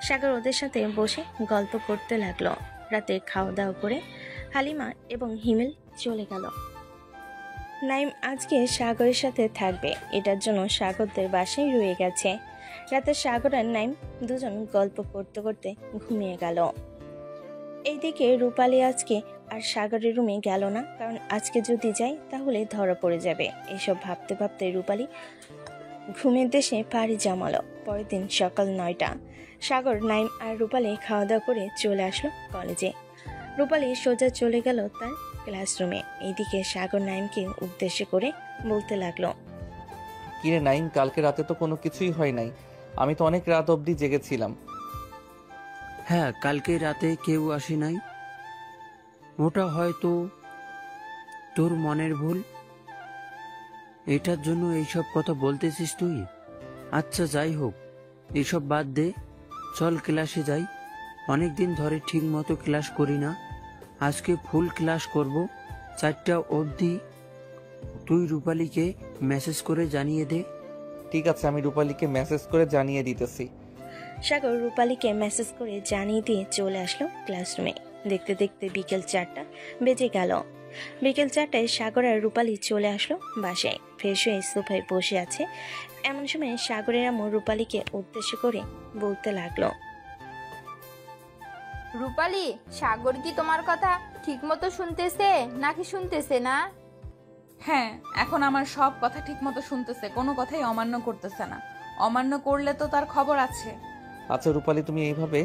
সাগর ওদের সাথে বসে গল্প করতে লাগলো। রাতে খাওয়া দাওয়া করে হালিমা এবং হিমেল চলে গেল। নাইম আজকে সাগরের সাথে থাকবে, এটার জন্য সাগরদের বাসায় রয়ে গেছে। রাতে সাগর আর নাইম দুজন গল্প করতে করতে ঘুমিয়ে গেল। এইদিকে রূপালী আজকে আর সাগরের রুমে গেল না, কারণ আজকে যদি যায় তাহলে ধরা পড়ে যাবে। এসব ভাবতে ভাবতে রূপালী ঘুমের দেশে পাড়ি জমালো। পরের দিন সকাল 9টা। সাগর, নাইম আর রূপালী খাওয়া দাওয়া করে চলে আসলো কলেজে। রূপালী সোজা চলে গেল তার ক্লাসরুমে। এইদিকে সাগর নাইমকে উদ্দেশ্য করে বলতে লাগলো, কিরে নাইম, কালকে রাতে তো কোনো কিছুই হয় নাই, আমি তো অনেক রাত অবধি জেগেছিলাম। হ্যাঁ, কালকে রাতে কেউ আসে নাই, ওটা হয়তো তোর মনের ভুল। এটার জন্য এইসব কথা বলতেছিস তুই? আচ্ছা যাই হোক, এসব বাদ দে, চল ক্লাসে যাই। অনেকদিন ধরে ঠিক মতো ক্লাস করি না, আজকে ফুল ক্লাস করব 4টা অবধি। তুই রূপালীকে মেসেজ করে জানিয়ে দে। ঠিক আছে, আমি রূপালীকে মেসেজ করে জানিয়ে দিতেছি। সাগর রূপালীকে মেসেজ করে জানিয়ে দিয়ে চলে আসলো ক্লাসরুমে। দেখতে দেখতে বিকেল 4টা বেজে গেল। বিকেল 4টায় সাগর আর রূপালী চলে আসলো বাসায়। ফ্রেশ হয়ে সোফায় বসে আছে। এমন সময় সাগরের আম্মু রূপালীকে উদ্দেশ্য করে বলতে লাগলো, রূপালী, সাগর কি তোমার কথা ঠিক মতো শুনতেছে নাকি শুনতেছে না? হ্যাঁ, এখন আমার সব কথা ঠিক মতো শুনতেছে, কোনো কথাই অমান্য করতেছে না। অমান্য করলে তো তার খবর আছে। আচ্ছা রূপালী, তুমি এইভাবে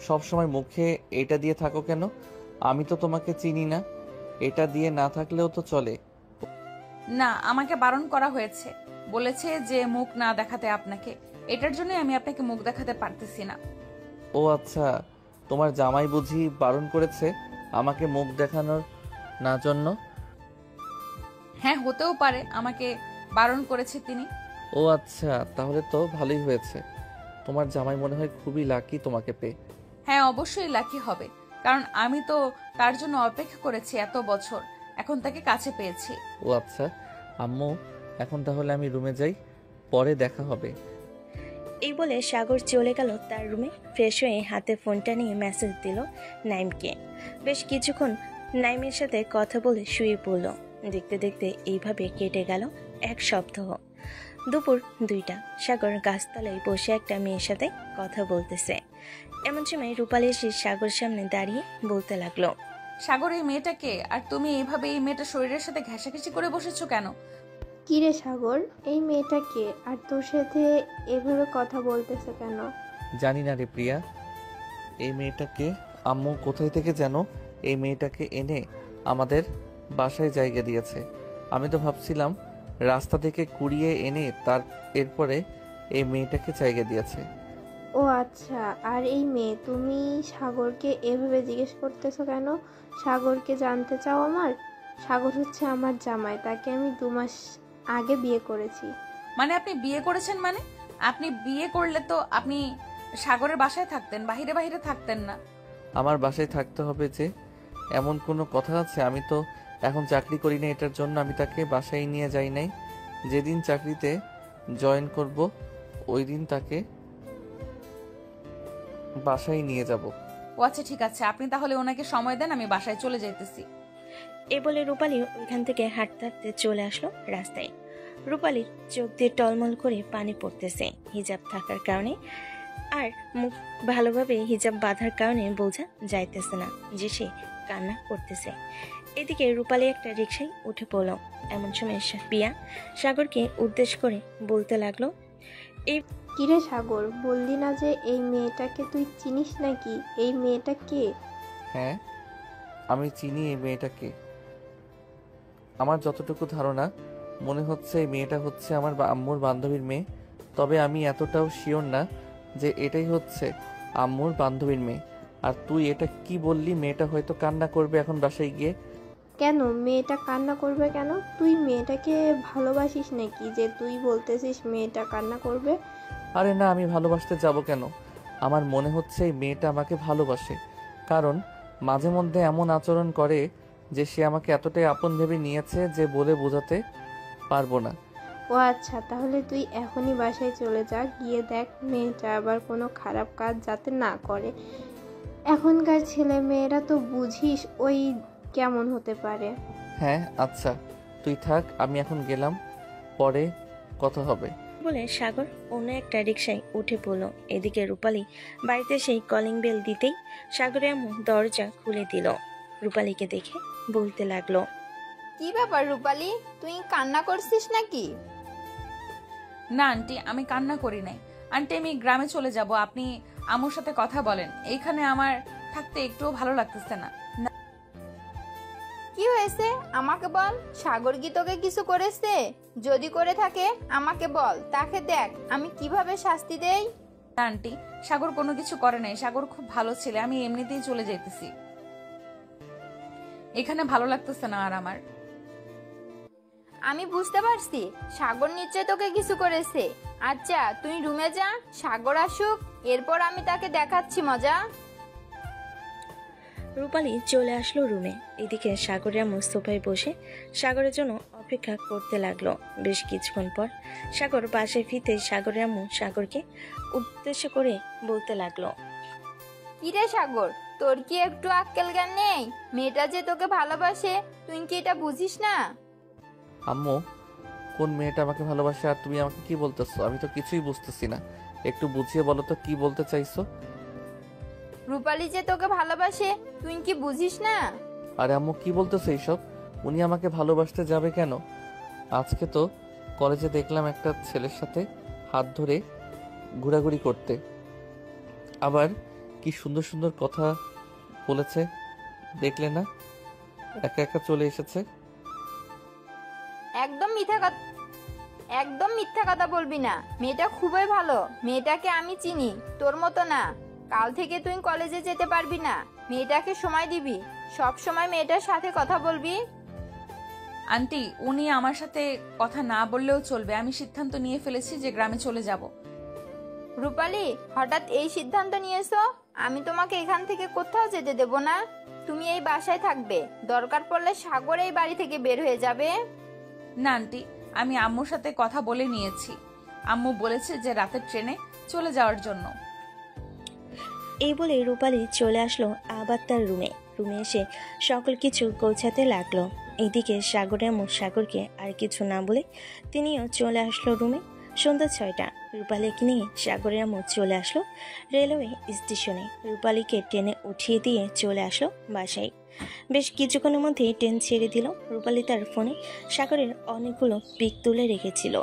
সব সময় মুখে এটা দিয়ে থাকো কেন? আমি তো তোমাকে চিনি না। এটা দিয়ে না থাকলেও তো চলে। না, আমাকে বারণ করা হয়েছে, বলেছে যে মুখ না দেখাতে আপনাকে। এটার জন্যই আমি আপনাকে মুখ দেখাতে পারতেছি না। ও আচ্ছা, তোমার জামাই বুঝি বারণ করেছে আমাকে মুখ দেখানোর না জন্য? হ্যাঁ, হতেও পারে আমাকে বারণ করেছে তিনি। ও আচ্ছা, তাহলে তো ভালোই হয়েছে। তোমার জামাই মনে হয় খুবই লাকি তোমাকে পেয়ে। হ্যাঁ, অবশ্যই লাকি হবে, কারণ আমি তো তার জন্য অপেক্ষা করেছি এত বছর, এখন তাকে কাছে পেয়েছি। ও আচ্ছা আম্মু, এখন তাহলে আমি রুমে যাই, পরে দেখা হবে। এই বলে সাগর চলে গেল তার রুমে। ফ্রেশ হয়ে হাতে ফোনটা নিয়ে মেসেজ দিল নাইমকে। বেশ কিছুক্ষণ নাইমের সাথে কথা বলে শুয়ে পড়ল। দেখতে দেখতে এইভাবে কেটে গেল 1 সপ্তাহ। দুপুর 2টা। সাগর গাছতলায় বসে একটা মেয়ের সাথে কথা বলতেছে। এমন সময় রূপালী এসে সাগর সামনে দাঁড়িয়ে বলতে লাগলো, সাগর, এই মেয়েটাকে, আর তুমি এইভাবে এই মেয়েটার শরীরের সাথে ঘেঁষাঘেঁষি করে বসেছো কেন? কিরে সাগর, এই মেয়েটা কে আর তোর সাথে এভাবে কথা বলতেছে কেন? জানি না রে প্রিয়া, এই মেয়েটাকে আম্মু কোথায় থেকে যেন এই মেয়েটাকে এনে আমাদের বাসায় জায়গা দিয়েছে। আমি তো ভাবছিলাম রাস্তা থেকে কুড়িয়ে এনে এরপরে এই মেয়েটাকে জায়গা দিয়েছে। ও আচ্ছা, আর এই মেয়ে, তুমি সাগরকে এভাবে জিজ্ঞেস করতেছো কেন? সাগরকে জানতে চাও আমার? সাগর হচ্ছে আমার জামাই, তাকে আমি 2 মাস আগে বিয়ে করেছি। মানে আপনি বিয়ে করেছেন? মানে আপনি বিয়ে করলে তো আপনি সাগরের বাসায় থাকতেন, বাহিরে বাহিরে থাকতেন না। আমার বাসায় থাকতে হবে যে এমন কোনো কথা আছে? আমি তো এখন চাকরি করি না, এটার জন্য আমি তাকে বাসায় নিয়ে যাই নাই। যেদিন চাকরিতে জয়েন করব ওই দিন তাকে বাসায় নিয়ে যাব। ও আচ্ছা, ঠিক আছে, আপনি তাহলে ওনাকে সময় দেন, আমি বাসায় চলে যাইতেছি। এ বলে রূপালী ওইখান থেকে হাঁটতে হাঁটতে চলে আসলো রাস্তায়। রূপালীর চোখ দিয়ে টলমল করে পানি পড়তেছে। হিজাব থাকার কারণে আর মুখ ভালোভাবে হিজাব বাঁধার কারণে বোঝা যাইতেছে না যে সে কান্না করতেছে। এদিকে রূপালী একটা রিকশায় উঠে পড়ল। এমন সময় পিয়া সাগরকে উদ্দেশ্য করে বলতে লাগলো, এই কিরে সাগর, বললি না যে এই মেয়েটাকে তুই চিনিস নাকি? এই মেয়েটা কে? হ্যাঁ, আমি চিনি এই মেয়েটাকে। আমার যতটুকু ধারণা, মনে হচ্ছে এই মেয়েটা হচ্ছে আমার আম্মুর বান্ধবীর মেয়ে। তবে আমি এতটাও শিওর না যে এটাই হচ্ছে আম্মুর বান্ধবীর মেয়ে। আর তুই এটা কি বললি? মেয়েটা হয়তো কান্না করবে এখন বাসায় গিয়ে। কেন মেয়েটা কান্না করবে কেন? তুই মেয়েটাকে ভালোবাসিস নাকি যে তুই বলতেছিস মেয়েটা কান্না করবে? আরে না, আমি ভালোবাসতে যাব কেন? আমার মনে হচ্ছে এই মেয়েটা আমাকে ভালোবাসে, কারণ মাঝে মধ্যে এমন আচরণ করে যে সে আমাকে এতটাই আপন ভেবে নিয়েছে যে বলে বোঝাতে পারবো না। ও আচ্ছা, তাহলে তুই এখনই বাসায় চলে যা, গিয়ে দেখ মেয়েটা আবার কোনো খারাপ কাজ যাতে না করে। এখনকার ছেলে মেয়েরা তো বুঝিস ওই কেমন হতে পারে। হ্যাঁ আচ্ছা, তুই থাক, আমি এখন গেলাম, পরে কথা হবে বলে সাগর অন্য একটা রিকশায় উঠে পড়ল। এদিকে রূপালী বাড়িতে সেই কলিং বেল দিতেই সাগরের আম্মু দরজা খুলে দিল। রূপালীকে দেখে বলতে লাগলো, কি ব্যাপার রূপালী, তুই কান্না করছিস নাকি? না আন্টি, আমি কান্না করি নাই। আন্টি, আমি গ্রামে চলে যাব, আপনি আম্মুর সাথে কথা বলেন। এইখানে আমার থাকতে একটুও ভালো লাগতেছে না। কি হয়েছে আমাকে বল, সাগর কি তোকে কিছু করেছে? যদি করে থাকে আমাকে বল, তাকে দেখ আমি কিভাবে শাস্তি দেই। না আন্টি, সাগর কোনো কিছু করে নাই, সাগর খুব ভালো ছেলে, আমি এমনিতেই চলে যাইতেছি, এখানে ভালো লাগতেছে না আর আমার। আমি বুঝতে পারছি সাগর নিশ্চয় তোকে কিছু করেছে। আচ্ছা তুই রুমে যা, সাগর আসুক, এরপর আমি তাকে দেখাচ্ছি মজা। রূপালী চলে আসলো রুমে। এদিকে সাগরের আম্মু সোফায় বসে সাগরের জন্য অপেক্ষা করতে লাগলো। বেশ কিছুক্ষণ পর সাগর বাসায় ফিরতে সাগরের আম্মু সাগরকে উদ্দেশ্য করে বলতে লাগলো, কিরে সাগর, তোর কি একটু আক্কেল জ্ঞান নেই? মেয়েটা যে তোকে ভালোবাসে, তুই কি এটা বুঝিস না? আম্মু, কোন মেয়েটা আমাকে ভালোবাসে আর তুমি আমাকে কি বলতেছো? আমি তো কিছুই বুঝতেছি না, একটু বুঝিয়ে বলো তো কি বলতে চাইছো? রূপালী যে তোকে ভালোবাসে, তুই কি বুঝিস না? আরে আম্মু, কি বলতেছো এইসব? উনি আমাকে ভালোবাসতে যাবে কেন? আজকে তো কলেজে দেখলাম একটা ছেলের সাথে হাত ধরে ঘোরাঘুরি করতে। আবার কি সুন্দর সুন্দর কথা বলেছে দেখলে না? একা একা চলে এসেছে। একদম মিথ্যা কথা বলবি না। মেয়েটা খুবই ভালো, মেয়েটাকে আমি চিনি, তোর মতো না। কাল থেকে তুই কলেজে যেতে পারবি না। মেয়েটাকে সময় দিবি, সব সময় মেয়েটার সাথে কথা বলবি। আন্টি, উনি আমার সাথে কথা না বললেও চলবে। আমি সিদ্ধান্ত নিয়ে ফেলেছি যে গ্রামে চলে যাব। রূপালী, হঠাৎ এই সিদ্ধান্ত নিয়েছো? আমি তোমাকে এখান থেকে কোথাও যেতে দেব না। তুমি এই বাসায় থাকবে, দরকার পড়লে সাগর এই বাড়ি থেকে বের হয়ে যাবে। না আন্টি, আমি আম্মুর সাথে কথা বলে নিয়েছি। আম্মু বলেছে যে রাতের ট্রেনে চলে যাওয়ার জন্য। এই বলে রূপালী চলে আসলো আবার তার রুমে এসে সকল কিছু গোছাতে লাগলো। এদিকে সাগরের আম্মু সাগরকে আর কিছু না বলে তিনিও চলে আসলো রুমে। সন্ধ্যা 6টা। রূপালীকে নিয়ে সাগরের আম্মু চলে আসলো রেলওয়ে স্টেশনে। রূপালীকে ট্রেনে উঠিয়ে দিয়ে চলে আসলো বাসায়। বেশ কিছুক্ষণের মধ্যেই ট্রেন ছেড়ে দিল। রূপালী তার ফোনে সাগরের অনেকগুলো পিক তুলে রেখেছিল,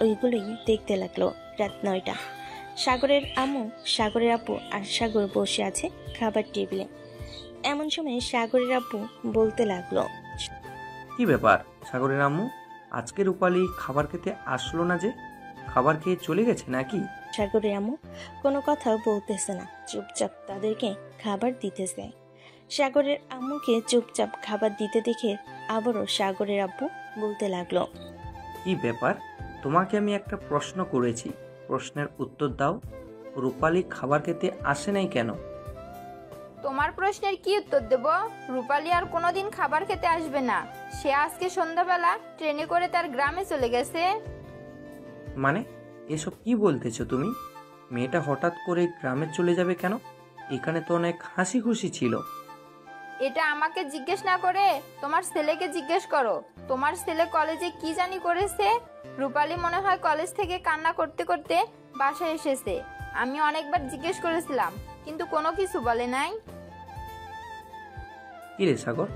ওইগুলোই দেখতে লাগলো। রাত 9টা। সাগরের আম্মু, সাগরের আপু আর সাগর বসে আছে খাবার টেবিলে। এমন সময় সাগরের আপু বলতে লাগলো, কি ব্যাপার সাগরের আম্মু, আজকে রূপালী খাবার খেতে আসলো না যে? খাবার খেয়ে চলে গেছে নাকি? সাগরের আম্মু কোনো কথা বলতেছে না, চুপচাপ তাদেরকে খাবার দিতেছে। সাগরের আম্মুকে চুপচাপ খাবার দিতে দেখে আবারও সাগরের আব্বু বলতে লাগলো, কি ব্যাপার, তোমাকে আমি একটা প্রশ্ন করেছি, প্রশ্নের উত্তর দাও। রূপালী খাবার খেতে আসে নাই কেন? তোমার প্রশ্নের কি উত্তর দেব? রূপালী আর কোনোদিন খাবার খেতে আসবে না। সে আজকে সন্ধ্যাবেলা ট্রেনে করে তার গ্রামে চলে গেছে। মানে এসব কি বলতেছো তুমি? মেয়েটা হঠাৎ করে গ্রামে চলে যাবে কেন? এখানে তো অনেক হাসি খুশি ছিল। এটা আমাকে জিজ্ঞেস না করে তোমার ছেলেকে জিজ্ঞেস করো। তোমার ছেলে কলেজে কি জানি করেছে। রূপালী মনে হয় কলেজ থেকে কান্না করতে করতে বাসায় এসেছে। আমি অনেকবার জিজ্ঞেস করেছিলাম, কিন্তু কোনো কিছু বলে নাই। কি রে সাগর,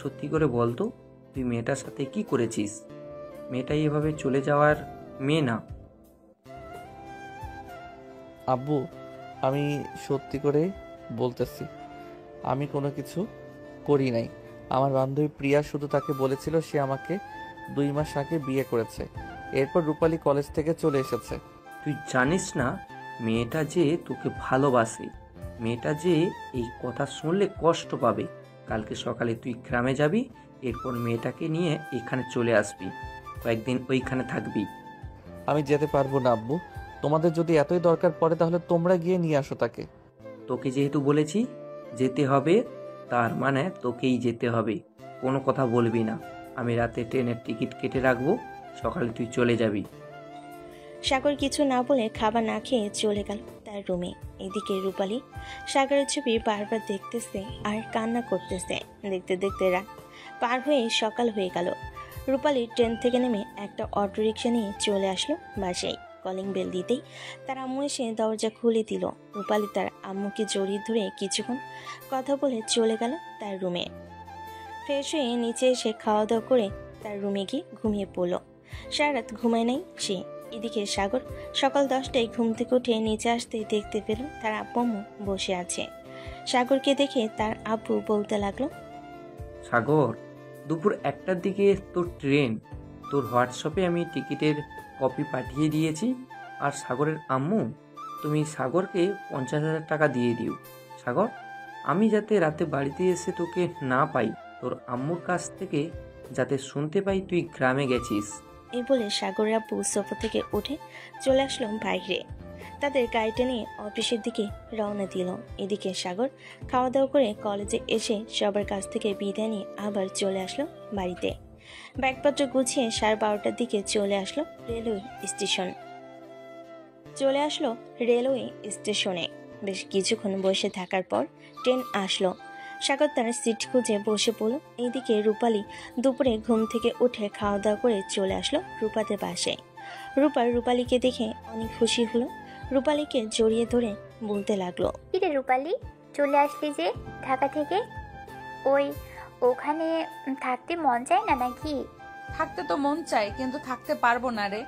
সত্যি করে বলতো, তুই মেয়েটার সাথে কি করেছিস? মেয়েটা এভাবে চলে যাওয়ার মেয়ে না। আব্বু, আমি সত্যি করে বলতেছি, আমি কোনো কিছু করি নাই। আমার বান্ধবী প্রিয়া শুধু তাকে বলেছিল সে আমাকে 2 মাস আগে বিয়ে করেছে। এরপর রূপালী কলেজ থেকে চলে এসেছে। তুই জানিস না মেয়েটা যে তোকে ভালোবাসে? মেয়েটা যে এই কথা শুনলে কষ্ট পাবে। কালকে সকালে তুই গ্রামে যাবি, এরপর মেয়েটাকে নিয়ে এখানে চলে আসবি, কয়েকদিন ওইখানে থাকবি। আমি যেতে পারবো না আব্বু, তোমাদের যদি এতই দরকার পড়ে তাহলে তোমরা গিয়ে নিয়ে আসো তাকে। তোকে যেহেতু বলেছি যেতে হবে, তার মানে তোকেই যেতে হবে। কোনো কথা বলবি না। আমি রাতে ট্রেনের টিকিট কেটে রাখবো, সকালে তুই চলে যাবি। সাগর কিছু না বলে খাবার না খেয়ে চলে গেল তার রুমে। এদিকে রূপালী সাগরের ছবি বারবার দেখতেছে আর কান্না করতেছে। দেখতে দেখতে রাত পার হয়ে সকাল হয়ে গেল। রূপালী ট্রেন থেকে নেমে একটা অটোরিকশা নিয়ে চলে আসলো বাসায়। কলিং বেল দিতেই তার আম্মু এসে দরজা খুলে দিল। রূপালী তার আম্মুকে জড়িয়ে ধরে কিছুক্ষণ কথা বলে চলে গেল তার রুমে। ফ্রেশ হয়ে নিচে এসে খাওয়া দাওয়া করে তার রুমে গিয়ে ঘুমিয়ে পড়লো। সারা রাত ঘুমায় নাই সে। এদিকে সাগর সকাল 10টায় ঘুম থেকে উঠে নিচে আসতে দেখতে পেল তার আব্বু আম্মু বসে আছে। সাগরকে দেখে তার আব্বু বলতে লাগলো, সাগর, দুপুর 1টার দিকে তোর ট্রেন। তোর হোয়াটসঅ্যাপে আমি টিকিটের কপি পাঠিয়ে দিয়েছি। আর সাগরের আম্মু, তুমি সাগরকে 50,000 টাকা দিয়ে দিও। সাগর, আমি যাতে রাতে বাড়িতে এসে তোকে না পাই, তোর আম্মুর কাছ থেকে যাতে শুনতে পাই তুই গ্রামে গেছিস। এই বলে সাগরের আব্বু সোফা থেকে উঠে চলে আসলো বাইরে। তাদের গাড়িটা নিয়ে অফিসের দিকে রওনা দিল। এদিকে সাগর খাওয়া দাওয়া করে কলেজে এসে সবার কাছ থেকে বিদায় নিয়ে আবার চলে আসলো বাড়িতে। ব্যাগপত্র গুছিয়ে 12:30টার দিকে চলে আসলো রেলওয়ে স্টেশনে। বেশ কিছুক্ষণ বসে থাকার পর ট্রেন আসলো। সাগর তার সিট খুঁজে বসে পড়ল। এইদিকে রূপালী দুপুরে ঘুম থেকে উঠে খাওয়া দাওয়া করে চলে আসলো রূপাদের বাসায়। রূপালীকে দেখে অনেক খুশি হলো। রূপালীকে জড়িয়ে ধরে বলতে লাগলো, কিরে রূপালী, চলে আসলি যে ঢাকা থেকে? ওখানে থাকতে মন চায় না নাকি? থাকতে তো মন চায়, কিন্তু থাকতে পারবো না রে।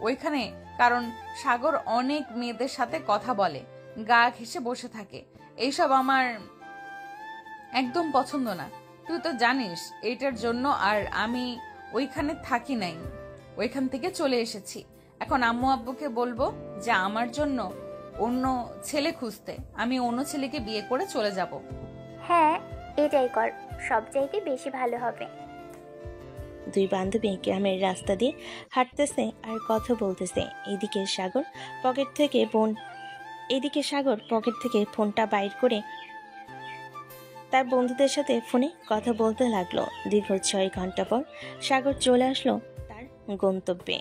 ওইখানে, কারণ সাগর অনেক মেয়েদের সাথে কথা বলে, গা ঘেঁষে বসে থাকে। এইসব আমার একদম পছন্দ না। তুই তো জানিস এইটার জন্য আর আমি ওইখানে থাকি নাই, ওইখান থেকে চলে এসেছি। এখন আম্মু আব্বুকে বলবো যে আমার জন্য অন্য ছেলে খুঁজতে, আমি অন্য ছেলেকে বিয়ে করে চলে যাব। হ্যাঁ, এটাই কর, সবচাইতে বেশি ভালো হবে। দুই বান্ধবী গ্রামের রাস্তা দিয়ে হাঁটতেছে আর কথা বলতেছে। এদিকে সাগর পকেট থেকে ফোনটা বাইর করে তার বন্ধুদের সাথে ফোনে কথা বলতে লাগলো। দীর্ঘ 6 ঘন্টা পর সাগর চলে আসলো তার গন্তব্যে।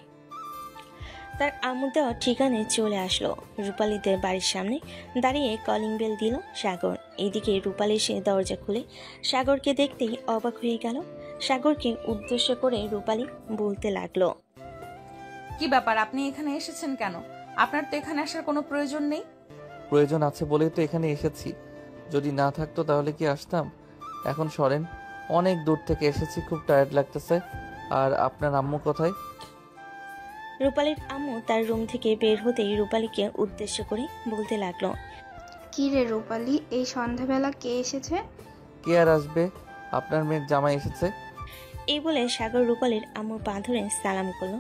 তার আম্মু দেওয়া ঠিকানায় চলে আসলো। রূপালীদের বাড়ির সামনে দাঁড়িয়ে কলিং বেল দিল সাগর। এদিকে রূপালী এসে দরজা খুলে সাগরকে দেখতেই অবাক হয়ে গেল। সাগরকে উদ্দেশ্য করে রূপালী বলতে লাগলো, কি ব্যাপার, আপনি এখানে এসেছেন কেন? আপনার তো এখানে আসার কোনো প্রয়োজন নেই। প্রয়োজন আছে বলেই তো এখানে এসেছি, যদি না থাকতো তাহলে কি আসতাম? এখন সরেন, অনেক দূর থেকে এসেছি, খুব টায়ার্ড লাগতেছে। আর আপনার আম্মু কোথায়? রূপালীর আম্মু তার রুম থেকে বের হতেই রূপালীকে উদ্দেশ্য করে বলতে লাগলো, কি রে রূপালী, এই সন্ধ্যাবেলা কে এসেছে? কে আর আসবে, আপনার মেয়ের জামাই এসেছে। এই বলে সাগর রূপালীর আম্মুর পা ধরে সালাম করলো।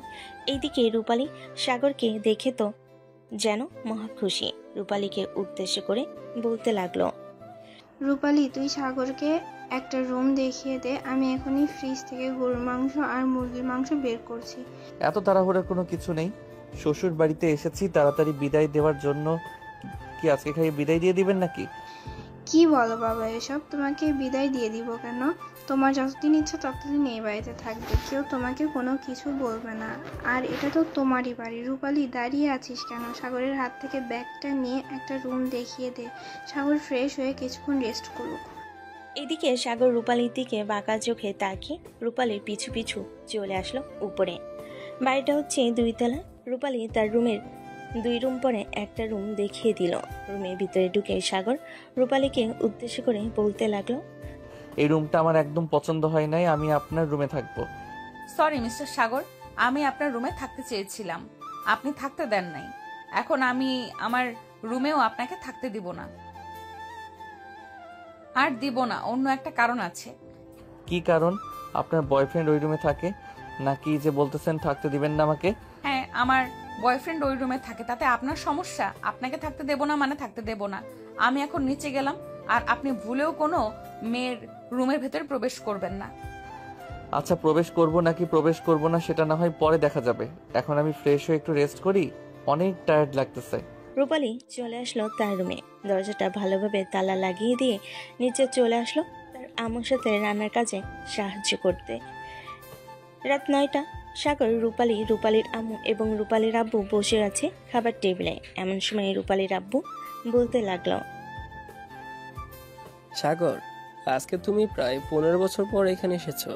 এইদিকে রূপালী সাগরকে দেখে তো যেন মহা খুশি। রূপালীকে উদ্দেশ্য করে বলতে লাগলো, রূপালী, তুই সাগরকে একটা রুম দেখিয়ে দে, আমি এখনই ফ্রিজ থেকে গরুর মাংস আর মুরগির মাংস বের করছি। এত তাড়াহুড়োর কোনো কিছু নেই, শ্বশুর বাড়িতে এসেছি তাড়াতাড়ি বিদায় দেওয়ার জন্য। কি আজকে খাইয়ে বিদায় দিয়ে দিবেন নাকি? কি বলো বাবা এসব? তোমাকে বিদায় দিয়ে দিব কেন? তোমার যতদিন ইচ্ছা ততদিন এই বাড়িতে থাকবে, কেউ তোমাকে কোনো কিছু বলবে না। আর এটা তো তোমারই বাড়ি। রূপালী, দাঁড়িয়ে আছিস কেন? সাগরের হাত থেকে ব্যাগটা নিয়ে একটা রুম দেখিয়ে দে, সাগর ফ্রেশ হয়ে কিছুক্ষণ রেস্ট করুক। এদিকে সাগর রূপালীর দিকে বাঁকা চোখে তাকিয়ে রূপালীর পিছু পিছু চলে আসলো উপরে। বাড়িটা হচ্ছে 2 তলা। রূপালী তার রুমের 2 রুম পরে একটা রুম দেখিয়ে দিল। রুমের ভিতরে ঢুকে সাগর রূপালীকে উদ্দেশ্য করে বলতে লাগলো, এই রুমটা আমার একদম পছন্দ হয় নাই, আমি আপনার রুমে থাকবো। সরি মিস্টার সাগর, আমি আপনার রুমে থাকতে চেয়েছিলাম, আপনি থাকতে দেন নাই। এখন আমি আমার রুমেও আপনাকে থাকতে দিব না। আর দিব না, অন্য একটা কারণ আছে। কি কারণ? আপনার বয়ফ্রেন্ড ওই রুমে থাকে নাকি যে বলতেছেন থাকতে দিবেন না আমাকে? হ্যাঁ, আমার বয়ফ্রেন্ড ওই রুমে থাকে, তাতে আপনার সমস্যা? আপনাকে থাকতে দেব না মানে থাকতে দেব না। আমি এখন নিচে গেলাম, আর আপনি ভুলেও কোনো মেয়ের রুমের ভেতরে প্রবেশ করবেন না। আচ্ছা, প্রবেশ করব নাকি প্রবেশ করব না সেটা না হয় পরে দেখা যাবে, এখন আমি ফ্রেশ হয়ে একটু রেস্ট করি, অনেক টায়ার্ড লাগতেছে। রূপালী চলে আসলো তার রুমে। দরজাটা ভালোভাবে তালা লাগিয়ে দিয়ে নিচে চলে আসলো তার আম্মুর সাথে রান্নার কাজে সাহায্য করতে। রাত 9টা। সাগর, রূপালীর আম্মু এবং রূপালীর আব্বু বসে আছে খাবার টেবিলে। এমন সময় রূপালীর আব্বু বলতে লাগলো, সাগর, আজকে তুমি প্রায় 15 বছর পর এখানে এসেছো,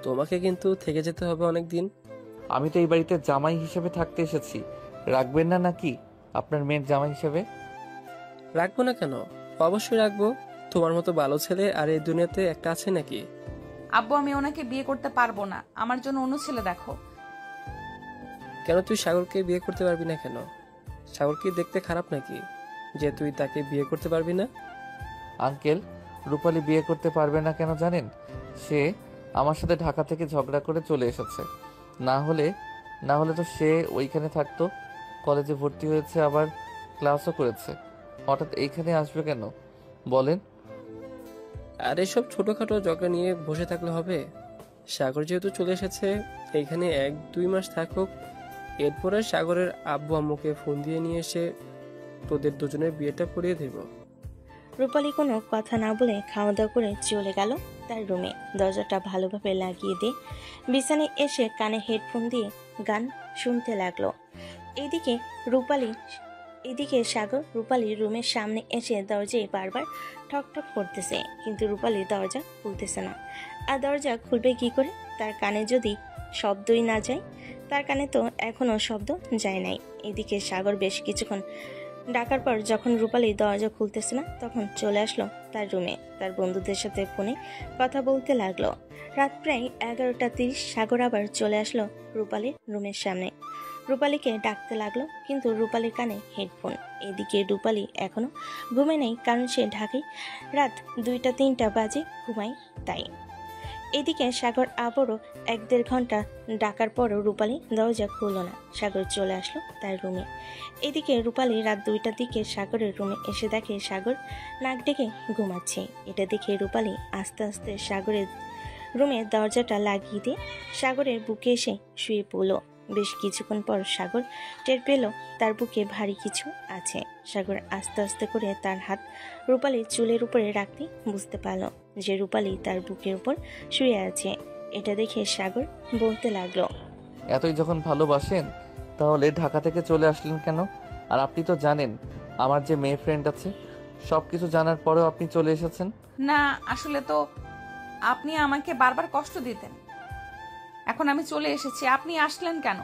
তোমাকে কিন্তু থেকে যেতে হবে অনেক দিন। আমি তো এই বাড়িতে জামাই হিসেবে থাকতে এসেছি, রাখবেন না নাকি আপনার মেয়ের জামাই হিসেবে? রাখবো না কেন, অবশ্যই রাখবো। তোমার মতো ভালো ছেলে আর এই দুনিয়াতে একটা আছে নাকি? আব্বু, আমি ওনাকে বিয়ে করতে পারবো না, আমার জন্য অন্য ছেলে দেখো। কেন তুই সাগরকে বিয়ে করতে পারবি না কেন? সাগর কি দেখতে খারাপ নাকি যে তুই তাকে বিয়ে করতে পারবি না? আঙ্কেল, রূপালী বিয়ে করতে পারবে না কেন জানেন? সে আমার সাথে ঢাকা থেকে ঝগড়া করে চলে এসেছে, না হলে তো সে ওইখানে থাকতো। কলেজে ভর্তি হয়েছে, আবার ক্লাসও করেছে, হঠাৎ এইখানে আসবে কেন বলেন? আর এসব ছোটখাটো ঝগড়া নিয়ে বসে থাকলে হবে? সাগর যেহেতু চলে এসেছে, এইখানে 1-2 মাস থাকুক, এরপরে সাগরের আব্বু আম্মুকে ফোন দিয়ে নিয়ে এসে তোদের দুজনের বিয়েটা করিয়ে দেব। রূপালী কোনো কথা না বলে খাওয়া দাওয়া করে চলে গেল তার রুমে। দরজাটা ভালোভাবে লাগিয়ে দিয়ে বিছানায় এসে কানে হেডফোন দিয়ে গান শুনতে লাগলো। এদিকে সাগর রূপালীর রুমের সামনে এসে দরজায় বারবার ঠক ঠক করতেছে, কিন্তু রূপালী দরজা খুলতেছে না। আর দরজা খুলবে কি করে? তার কানে যদি শব্দই না যায়। তার কানে তো এখনো শব্দ যায় নাই। এদিকে সাগর বেশ কিছুক্ষণ ডাকার পর যখন রূপালী দরজা খুলতেছে না, তখন চলে আসলো তার রুমে। তার বন্ধুদের সাথে ফোনে কথা বলতে লাগলো। রাত প্রায় 11:30। সাগর আবার চলে আসলো রূপালীর রুমের সামনে। রূপালীকে ডাকতে লাগলো, কিন্তু রূপালীর কানে হেডফোন। এদিকে রূপালী এখনো ঘুমে নেই, কারণ সে ঢাকায় রাত 2টা-3টা বাজে ঘুমায় তাই। এদিকে সাগর আবারও 1-1.5 ঘন্টা ডাকার পরও রূপালী দরজা খুলল না। সাগর চলে আসলো তার রুমে। এদিকে রূপালী রাত 2টার দিকে সাগরের রুমে এসে দেখে সাগর নাক ডেকে ঘুমাচ্ছে। এটা দেখে রূপালী আস্তে আস্তে সাগরের রুমের দরজাটা লাগিয়ে দিয়ে সাগরের বুকে এসে শুয়ে পড়ল। বেশ কিছুক্ষণ পর সাগর টের পেল তার বুকে ভারী কিছু আছে। সাগর আস্তে আস্তে করে তার হাত রূপালীর চুলের উপরে রাখতে বুঝতে পারল যে রূপালী তার বুকের উপর শুয়ে আছে। এটা দেখে সাগর বলতে লাগলো, এতই যখন ভালোবাসেন তাহলে ঢাকা থেকে চলে আসলেন কেন? আর আপনি তো জানেন আমার যে মেয়ে ফ্রেন্ড আছে, সবকিছু জানার পরেও আপনি চলে এসেছেন। না, আসলে তো আপনি আমাকে বারবার কষ্ট দিতেন। এখন আমি চলে এসেছি, আপনি আসলেন কেন?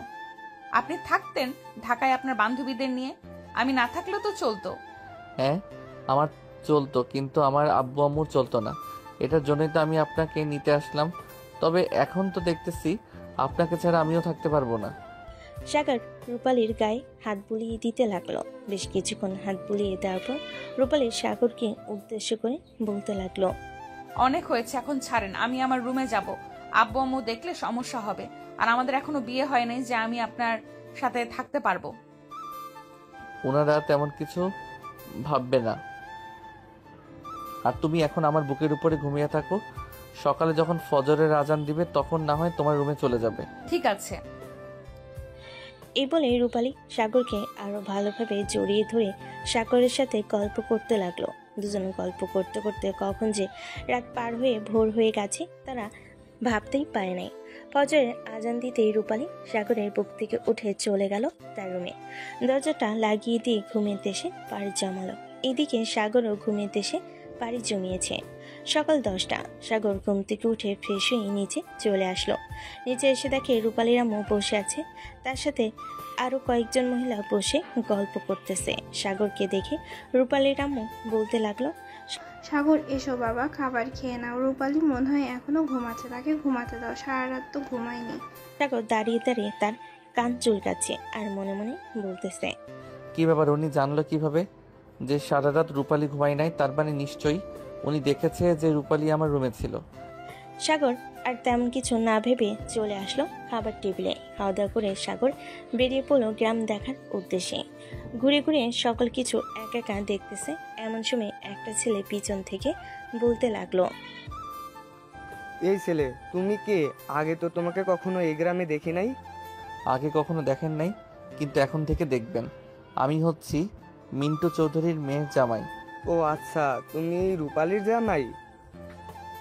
আপনি থাকতেন ঢাকায় আপনার বান্ধবীদের নিয়ে, আমি না থাকলেও তো চলতো। হ্যাঁ, আমার চলতো, কিন্তু আমার আব্বু আম্মুর চলতো না। এটার জন্যই তো আমি আপনাকে নিতে আসলাম। তবে এখন তো দেখতেছি আপনাকে ছাড়া আমিও থাকতে পারবো না। সাগর রূপালীর গায়ে হাত বুলিয়ে দিতে লাগলো। বেশ কিছুক্ষণ হাত বুলিয়ে দেওয়ার পর রূপালী সাগরকে উদ্দেশ্য করে বলতে লাগলো, অনেক হয়েছে, এখন ছাড়েন, আমি আমার রুমে যাব। আব্বু আম্মু দেখলে সমস্যা হবে, আর আমাদের এখনো বিয়ে হয় নাই যে আমি আপনার সাথে থাকতে পারবো। ওনারা তেমন কিছু ভাববে না। আর তুমি এখন আমার বুকের উপরে ঘুমিয়ে থাকো, সকালে যখন ফজরের আজান দিবে তখন না হয় তোমার রুমে চলে যাবে। ঠিক আছে। এই বলে রূপালী সাগরকে আরো ভালোভাবে জড়িয়ে ধরে সাগরের সাথে গল্প করতে লাগলো। দুজন গল্প করতে করতে কখন যে রাত পার হয়ে ভোর হয়ে গেছে তারা ভাবতেই পারে নাই। ফজরের আজান দিতেই রূপালী সাগরের বুক থেকে উঠে চলে গেল তার রুমে। দরজাটা লাগিয়ে দিয়ে ঘুমের দেশে পাড়ি জমালো। এদিকে সাগরও ঘুমের দেশে পাড়ি জমিয়েছে। সকাল 10টা। সাগর ঘুম থেকে উঠে ফ্রেশ হয়ে নিচে চলে আসলো। নিচে এসে দেখে রূপালীর আম্মু বসে আছে, তার সাথে আরো কয়েকজন মহিলা বসে গল্প করতেছে। সাগরকে দেখে রূপালীর আম্মু বলতে লাগলো, সাগর এসো বাবা, খাবার খেয়ে নাও। রূপালী মনে হয় এখনো ঘুমাচ্ছে, তাকে ঘুমাতে দাও, সারা রাত তো ঘুমায়নি। সাগর দাঁড়িয়ে দাঁড়িয়ে তার কান চুলকাচ্ছে আর মনে মনে বলতেছে, কি ব্যাপার, উনি জানলো কিভাবে যে সারা রাত রূপালী ঘুমায় নাই? তার মানে নিশ্চয়ই উনি দেখেছে যে রূপালী আমার রুমে ছিল। সাগর আর তেমন কিছু না ভেবে চলে আসলো খাবার টেবিলে। খাওয়া দাওয়া করে সাগর বেরিয়ে পড়লো গ্রাম দেখার উদ্দেশ্যে। ঘুরে ঘুরে সকল কিছু একা একা দেখতেছে। এমন সময় একটা ছেলে পিছন থেকে বলতে লাগলো, এই ছেলে তুমি কে? আগে তো তোমাকে কখনো এই গ্রামে দেখি নাই। আগে কখনো দেখেন নাই, কিন্তু এখন থেকে দেখবেন। আমি হচ্ছি মিন্টু চৌধুরীর মেয়ের জামাই। ও আচ্ছা, তুমি রূপালীর জামাই?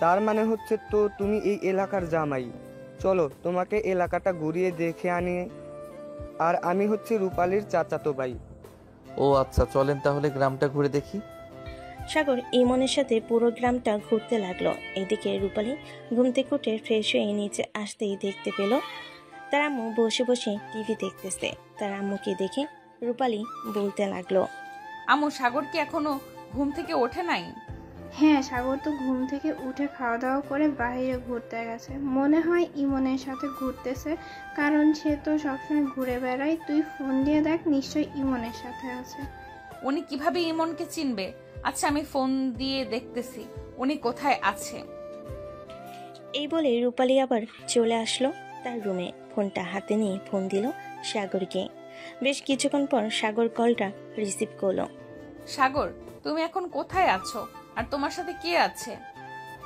তার মানে হচ্ছে তো তুমি এই এলাকার জামাই। চলো তোমাকে এলাকাটা ঘুরিয়ে দেখে আনি। আর আমি হচ্ছে রূপালীর চাচাতো ভাই। ও আচ্ছা, চলেন তাহলে গ্রামটা ঘুরে দেখি। সাগর ইমনের সাথে পুরো গ্রামটা ঘুরতে লাগলো। এদিকে রূপালী ঘুম থেকে উঠে ফ্রেশ হয়ে নিচে আসতেই দেখতে পেল তার আম্মু বসে বসে টিভি দেখতেছে। তার আম্মুকে দেখে রূপালী বলতে লাগলো, আম্মু, সাগর কি এখনো ঘুম থেকে ওঠে নাই? হ্যাঁ, সাগর তো ঘুম থেকে উঠে খাওয়া দাওয়া করে বাইরে ঘুরতে গেছে। মনে হয় ইমনের সাথে ঘুরতেছে, কারণ সে তো সবসময় ঘুরে বেড়ায়। তুই ফোন দিয়ে দেখ, নিশ্চয়ই ইমনের সাথে আছে। উনি কিভাবে ইমনকে চিনবে? আচ্ছা, আমি ফোন দিয়ে দেখতেছি উনি কোথায় আছে। এই বলে রূপালী আবার চলে আসলো তার রুমে। ফোনটা হাতে নিয়ে ফোন দিল সাগরকে। বেশ কিছুক্ষণ পর সাগর কলটা রিসিভ করলো। সাগর, তুমি এখন কোথায় আছো? আর তোমার সাথে কে আছে?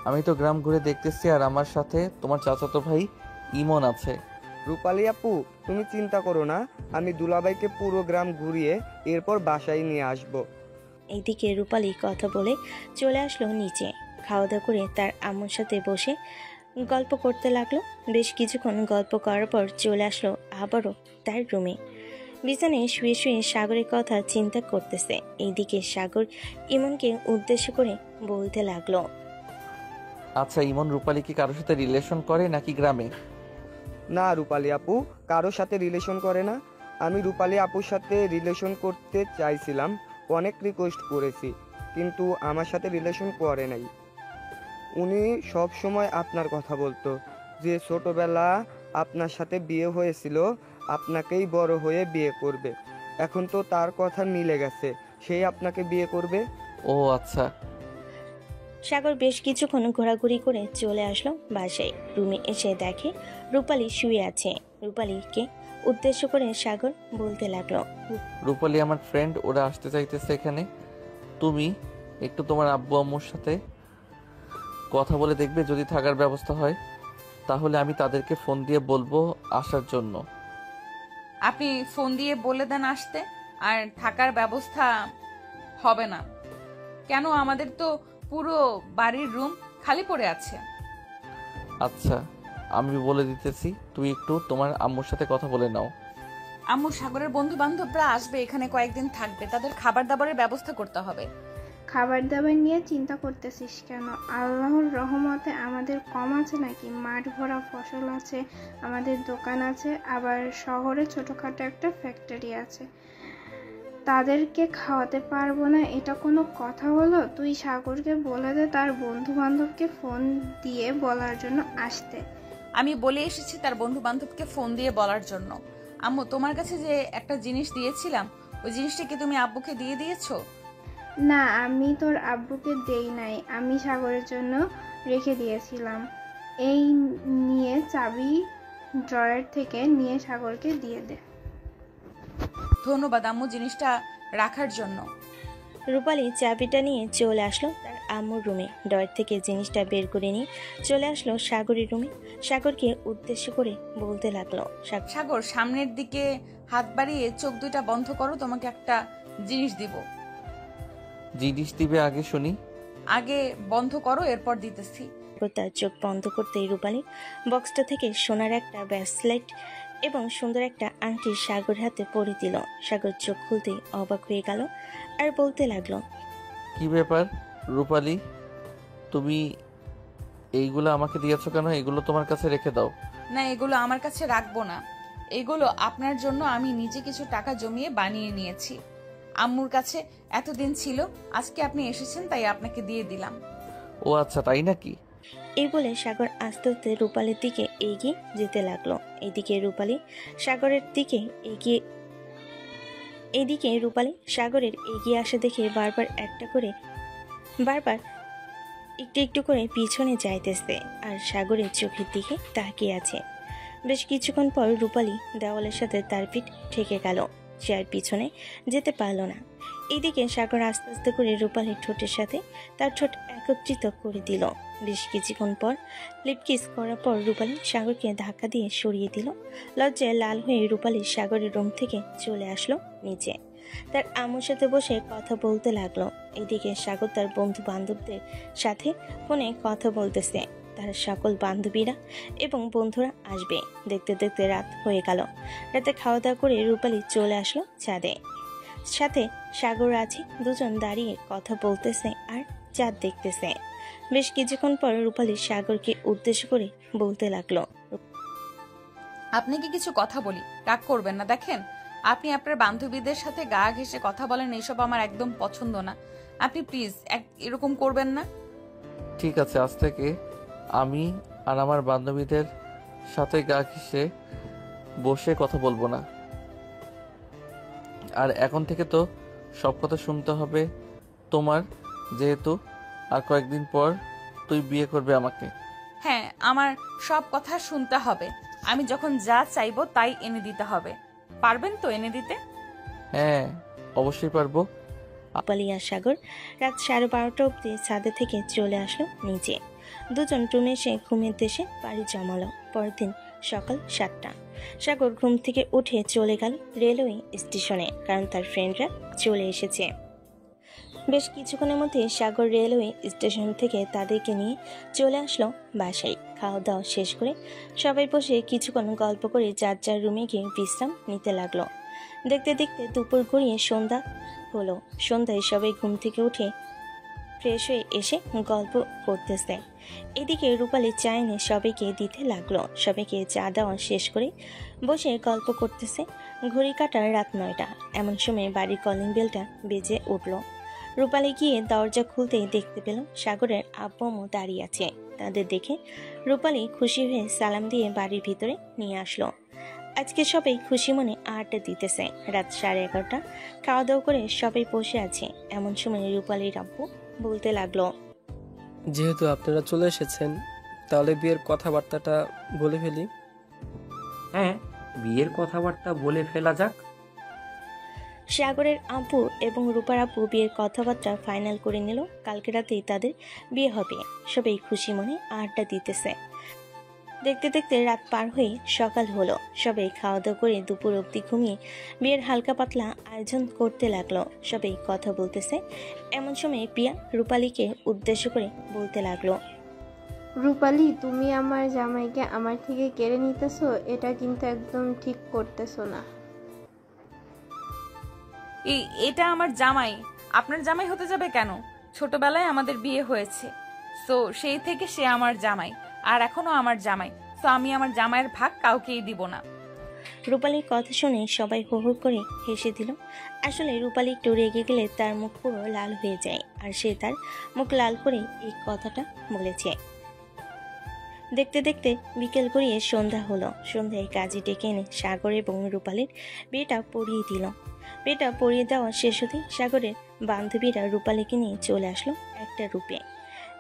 আমি তো গ্রাম ঘুরে দেখতেছি, আর আমার সাথে তোমার চাচাতো ভাই ইমন আছে। রূপালী আপু, তুমি চিন্তা করো না, আমি দুলাভাইকে পুরো গ্রাম ঘুরিয়ে এরপর বাসায় নিয়ে আসব। এইদিকে রূপালী কথা বলে চলে আসলো নিচে। খাওয়া দাওয়া করে তার আম্মুর সাথে বসে গল্প করতে লাগলো। বেশ কিছুক্ষণ গল্প করার পর চলে আসলো আবারও তার রুমে। বিছানায় শুয়ে শুয়ে সাগরের কথা চিন্তা করতেছে। এইদিকে সাগর ইমনকে উদ্দেশ্য করে বলতে লাগলো, আচ্ছা, ইমন রূপালী কি কারোর সাথে রিলেশন করে নাকি গ্রামে? না রূপালী আপু কারোর সাথে রিলেশন করে না। আমি রূপালী আপুর সাথে রিলেশন করতে চাইছিলাম, অনেক রিকোয়েস্ট করেছি, কিন্তু আমার সাথে রিলেশন করে নাই। উনি সব সময় আপনার কথা বলতো, যে ছোটবেলা আপনার সাথে বিয়ে হয়েছিল আপনাকেই বড় হয়ে বিয়ে করবে। এখন তো তার কথা মিলে গেছে, সেই আপনাকে বিয়ে করবে। ও আচ্ছা। সাগর বেশ কিছুক্ষণ ঘোরাঘুরি করে চলে আসলো বাসায়। রুমে এসে দেখে রূপালী শুয়ে আছে। রূপালীকে উদ্দেশ্য করে সাগর বলতে লাগলো, রূপালী আমার ফ্রেন্ড, ওরা আসতে চাইতেছে এখানে। তুমি একটু তোমার আব্বু আম্মুর সাথে কথা বলে দেখবে, যদি থাকার ব্যবস্থা হয় তাহলে আমি তাদেরকে ফোন দিয়ে বলবো আসার জন্য। আপনি ফোন দিয়ে বলে দেন আসতে, আর থাকার ব্যবস্থা হবে না কেন? আমাদের তো পুরো বাড়ির রুম খালি পড়ে আছে। আচ্ছা, আমি বলে দিতেছি, তুই একটু তোমার আম্মুর সাথে কথা বলে নাও। আম্মু, সাগরের বন্ধু বান্ধবরা আসবে, এখানে কয়েকদিন থাকবে, তাদের খাবার দাবারের ব্যবস্থা করতে হবে। খাবার দাবার নিয়ে চিন্তা করতেছিস কেন? আল্লাহর রহমতে আমাদের কম আছে নাকি? মাঠ ভরা ফসল আছে, আমাদের দোকান আছে, আবার শহরে ছোটোখাটো একটা ফ্যাক্টরি আছে। তাদেরকে খাওয়াতে পারবো না, এটা কোনো কথা হলো? তুই সাগরকে বলে দে তার বন্ধু বান্ধবকে ফোন দিয়ে বলার জন্য আসতে। আমি বলে এসেছি তার বন্ধু বান্ধবকে ফোন দিয়ে বলার জন্য। আম্মু, তোমার কাছে যে একটা জিনিস দিয়েছিলাম, ওই জিনিসটা কি তুমি আব্বুকে দিয়ে দিয়েছো? না, আমি তোর আব্বুকে দেই নাই, আমি সাগরের জন্য রেখে দিয়েছিলাম। এই নিয়ে চাবি ড্রয়ার থেকে নিয়ে সাগরকে দিয়ে দে। ধন্যবাদ আম্মু জিনিসটা রাখার জন্য। রূপালী চাবিটা নিয়ে চলে আসলো তার আম্মুর রুমে। ড্রয়ার থেকে জিনিসটা বের করে নিয়ে চলে আসলো সাগরের রুমে। সাগরকে উদ্দেশ্য করে বলতে লাগলো, সাগর, সামনের দিকে হাত বাড়িয়ে চোখ দুইটা বন্ধ করো, তোমাকে একটা জিনিস দিব। জিনিস দিবে আগে শুনি। আগে বন্ধ করো, এরপর দিতেছি। তার চোখ বন্ধ করতেই রূপালী বক্সটা থেকে সোনার একটা ব্রেসলেট এবং সুন্দর একটা আংটি সাগর হাতে পরে দিল। সাগর চোখ খুলতেই অবাক হয়ে গেল আর বলতে লাগলো, কি ব্যাপার রূপালী, তুমি এইগুলো আমাকে দিয়েছো কেন? এগুলো তোমার কাছে রেখে দাও। না, এগুলো আমার কাছে রাখবো না, এগুলো আপনার জন্য আমি নিজে কিছু টাকা জমিয়ে বানিয়ে নিয়েছি। আম্মুর কাছে এতদিন ছিল, আজকে আপনি এসেছেন তাই আপনাকে দিয়ে দিলাম। ও আচ্ছা, তাই নাকি? এই বলে সাগর আস্তে আস্তে রূপালীর দিকে এগিয়ে যেতে লাগলো। এদিকে রূপালী সাগরের এগিয়ে আসা দেখে বারবার একটু একটু করে পিছনে যাইতেছে আর সাগরের চোখের দিকে তাকিয়ে আছে। বেশ কিছুক্ষণ পর রূপালী দেওয়ালের সাথে তার পিঠ ঠেকে গেল, সে আর পিছনে যেতে পারল না। এদিকে সাগর আস্তে আস্তে করে রূপালীর ঠোঁটের সাথে তার ঠোঁট একত্রিত করে দিল। বেশ কিছুক্ষণ পর লিপকিস করার পর রূপালী সাগরকে ধাক্কা দিয়ে সরিয়ে দিল। লজ্জায় লাল হয়ে রূপালী সাগরের রুম থেকে চলে আসলো নিচে। তার আম্মুর সাথে বসে কথা বলতে লাগলো। এদিকে সাগর তার বন্ধু বান্ধবদের সাথে ফোনে কথা বলতেছে। তার সকল বান্ধবীরা এবং বন্ধুরা আসবে। দেখতে দেখতে রাত হয়ে গেল। রাতে খাওয়া দাওয়া করে রূপালী চলে আসলো ছাদে। সাথে সাগর আছে, দুজন দাঁড়িয়ে কথা বলতেছে আর চাঁদ দেখতেছে। বেশ কিছুক্ষণ পর রূপালী সাগরকে উদ্দেশ্য করে বলতে লাগলো, আপনাকে কিছু কথা বলি, রাগ করবেন না। দেখেন, আপনি আপনার বান্ধবীদের সাথে গা ঘেঁষে কথা বলেন, এসব আমার একদম পছন্দ না। আপনি প্লিজ এরকম করবেন না। ঠিক আছে, আজ থেকে আমি আর আমার বান্ধবীদের সাথে গা ঘেঁষে বসে কথা বলবো না। আর এখন থেকে তো সব কথা শুনতে হবে তোমার, যেহেতু আর কয়েকদিন পর তুই বিয়ে করবে আমাকে। হ্যাঁ, আমার সব কথা শুনতে হবে। আমি যখন যা চাইবো তাই এনে দিতে হবে। পারবেন তো এনে দিতে? হ্যাঁ, অবশ্যই পারবো। রূপালী আর সাগর রাত 12:30 অব্দি ছাদে থেকে চলে আসলো নিচে। দুজন রুমে এসে ঘুমের দেশে বাড়ি জমালো। পরের দিন সকাল 7টা। সাগর ঘুম থেকে উঠে চলে গেল রেলওয়ে স্টেশনে, কারণ তার ফ্রেন্ডরা চলে এসেছে। বেশ কিছুক্ষণের মধ্যে সাগর রেলওয়ে স্টেশন থেকে তাদেরকে নিয়ে চলে আসলো বাসায়। খাওয়া দাওয়া শেষ করে সবাই বসে কিছুক্ষণ গল্প করে যার যার রুমে গিয়ে বিশ্রাম নিতে লাগলো। দেখতে দেখতে দুপুর গড়িয়ে সন্ধ্যা হলো। সন্ধ্যায় সবাই ঘুম থেকে উঠে ফ্রেশ হয়ে এসে গল্প করতেছে। এদিকে রূপালী চা এনে সবাইকে দিতে লাগলো। সবাইকে চা দেওয়া শেষ করে বসে গল্প করতেছে। ঘড়ি কাটার রাত 9টা। এমন সময় বাড়ির কলিং বেলটা বেজে উঠল। রূপালী গিয়ে দরজা খুলতেই দেখতে পেল সাগরের আব্বু আম্মু দাঁড়িয়ে আছে। তাদের দেখে রূপালী খুশি হয়ে সালাম দিয়ে বাড়ির ভিতরে নিয়ে আসলো। আজকে সবাই খুশি মনে আড্ডা দিতেছে। রাত 11:30। খাওয়া দাওয়া করে সবাই বসে আছে। এমন সময় রূপালীর আব্বু বলতে লাগলো, যেহেতু আপনারা চলে এসেছেন, তাহলে বিয়ের কথাবার্তাটা বলে ফেলি। হ্যাঁ, বিয়ের কথাবার্তা বলে ফেলা যাক। সাগরের আব্বু এবং রূপার আব্বু বিয়ের কথাবার্তা ফাইনাল করে নিল। কালকে রাতেই তাদের বিয়ে হবে। সবাই খুশি মনে আড্ডা দিতেছে। দেখতে দেখতে রাত পার হয়ে সকাল হলো। সবাই খাওয়া দাওয়া করে দুপুর অবধি ঘুমিয়ে বিয়ের হালকা পাতলা আয়োজন করতে লাগলো। সবাই কথা বলতেছে। এমন সময় পিয়া রূপালীকে উদ্দেশ্য করে বলতে লাগলো, রূপালী, তুমি আমার জামাইকে আমার থেকে কেড়ে নিতেছো, এটা কিন্তু একদম ঠিক করতেছো না। এটা আমার জামাই, আপনার জামাই হতে যাবে কেন? ছোটবেলায় আমাদের বিয়ে হয়েছে, সো সেই থেকে সে আমার জামাই, আর এখনো আমার জামাই। সো আমি আমার জামাইয়ের ভাগ কাউকেই দিব না। রূপালীর কথা শুনে সবাই হো হো করে হেসে দিল। আসলে রূপালী একটু রেগে গেলে তার মুখ পুরো লাল হয়ে যায়, আর সে তার মুখ লাল করে এই কথাটা বলেছে। দেখতে দেখতে বিকেল গড়িয়ে সন্ধ্যা হলো। সন্ধ্যায় কাজী ডেকে এনে সাগর এবং রূপালীর বিয়েটা পড়িয়ে দিল। বিয়েটা পড়িয়ে দেওয়া শেষ হতেই সাগরের বান্ধবীরা রূপালীকে নিয়ে চলে আসলো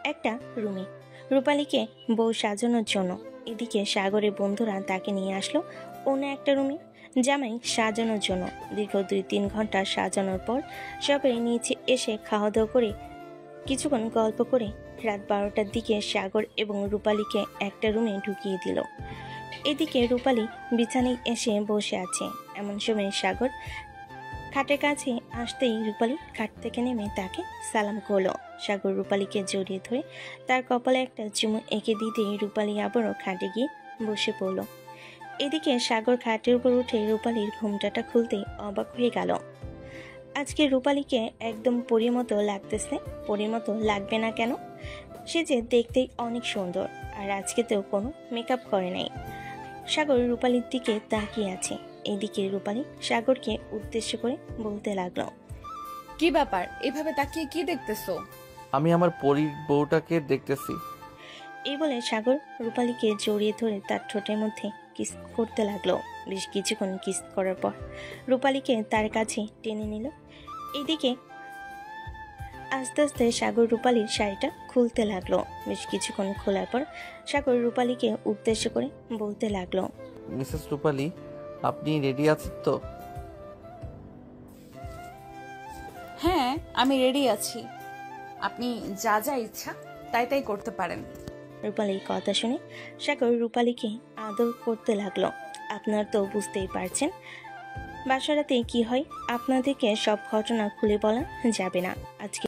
একটা রুমে রূপালীকে বউ সাজানোর জন্য। এদিকে সাগরের বন্ধুরা তাকে নিয়ে আসলো অন্য একটা রুমে জামাই সাজানোর জন্য। দীর্ঘ 2-3 ঘন্টা সাজানোর পর সবাই নিচে এসে খাওয়া দাওয়া করে কিছুক্ষণ গল্প করে রাত 12টার দিকে সাগর এবং রূপালীকে একটা রুমে ঢুকিয়ে দিল। এদিকে রূপালী বিছানায় এসে বসে আছে। এমন সময় সাগর খাটের কাছে আসতেই রূপালী খাট থেকে নেমে তাকে সালাম করলো। সাগর রূপালীকে জড়িয়ে ধরে তার কপালে একটা চুমু এঁকে দিতেই রূপালী আবারও খাটে গিয়ে বসে পড়ল। এদিকে সাগর খাটের উপর উঠে রূপালীর ঘুমটাটা খুলতেই অবাক হয়ে গেল। আজকে রূপালীকে একদম পরীর মতো লাগতেছে। পরীর মতো লাগবে না কেন? সে যে দেখতেই অনেক সুন্দর, আর আজকে তো কোনো মেকআপ করে নাই। সাগর রূপালীর দিকে তাকিয়ে আছে। এদিকে রূপালী সাগরকে উদ্দেশ্য করে বলতে লাগলো, কি ব্যাপার, এভাবে তাকিয়ে কি দেখতেছো? আমি আমার পরীর বউটাকে দেখতেছি। এই বলে সাগর রূপালীকে জড়িয়ে ধরে তার ঠোঁটের মধ্যে কিস করতে লাগলো। বেশ কিছুক্ষণ কিস করার পর রূপালীকে তার কাছে টেনে নিল। এদিকে আস্তে আস্তে সাগর রূপালীর শাড়িটা খুলতে লাগলো। বেশ কিছুক্ষণ খোলার পর সাগর রূপালীকে উদ্দেশ্য করে বলতে লাগলো, মিসেস রূপালী, আপনি রেডি আছেন তো? হ্যাঁ, আমি রেডি আছি। আপনি যা যা ইচ্ছা তাই তাই করতে পারেন। রূপালীর কথা শুনে সাগর রূপালীকে আদর করতে লাগলো। আপনার তো বুঝতেই পারছেন বাসারাতে কি হয়। আপনাদেরকে সব ঘটনা খুলে বলা যাবে না। আজকে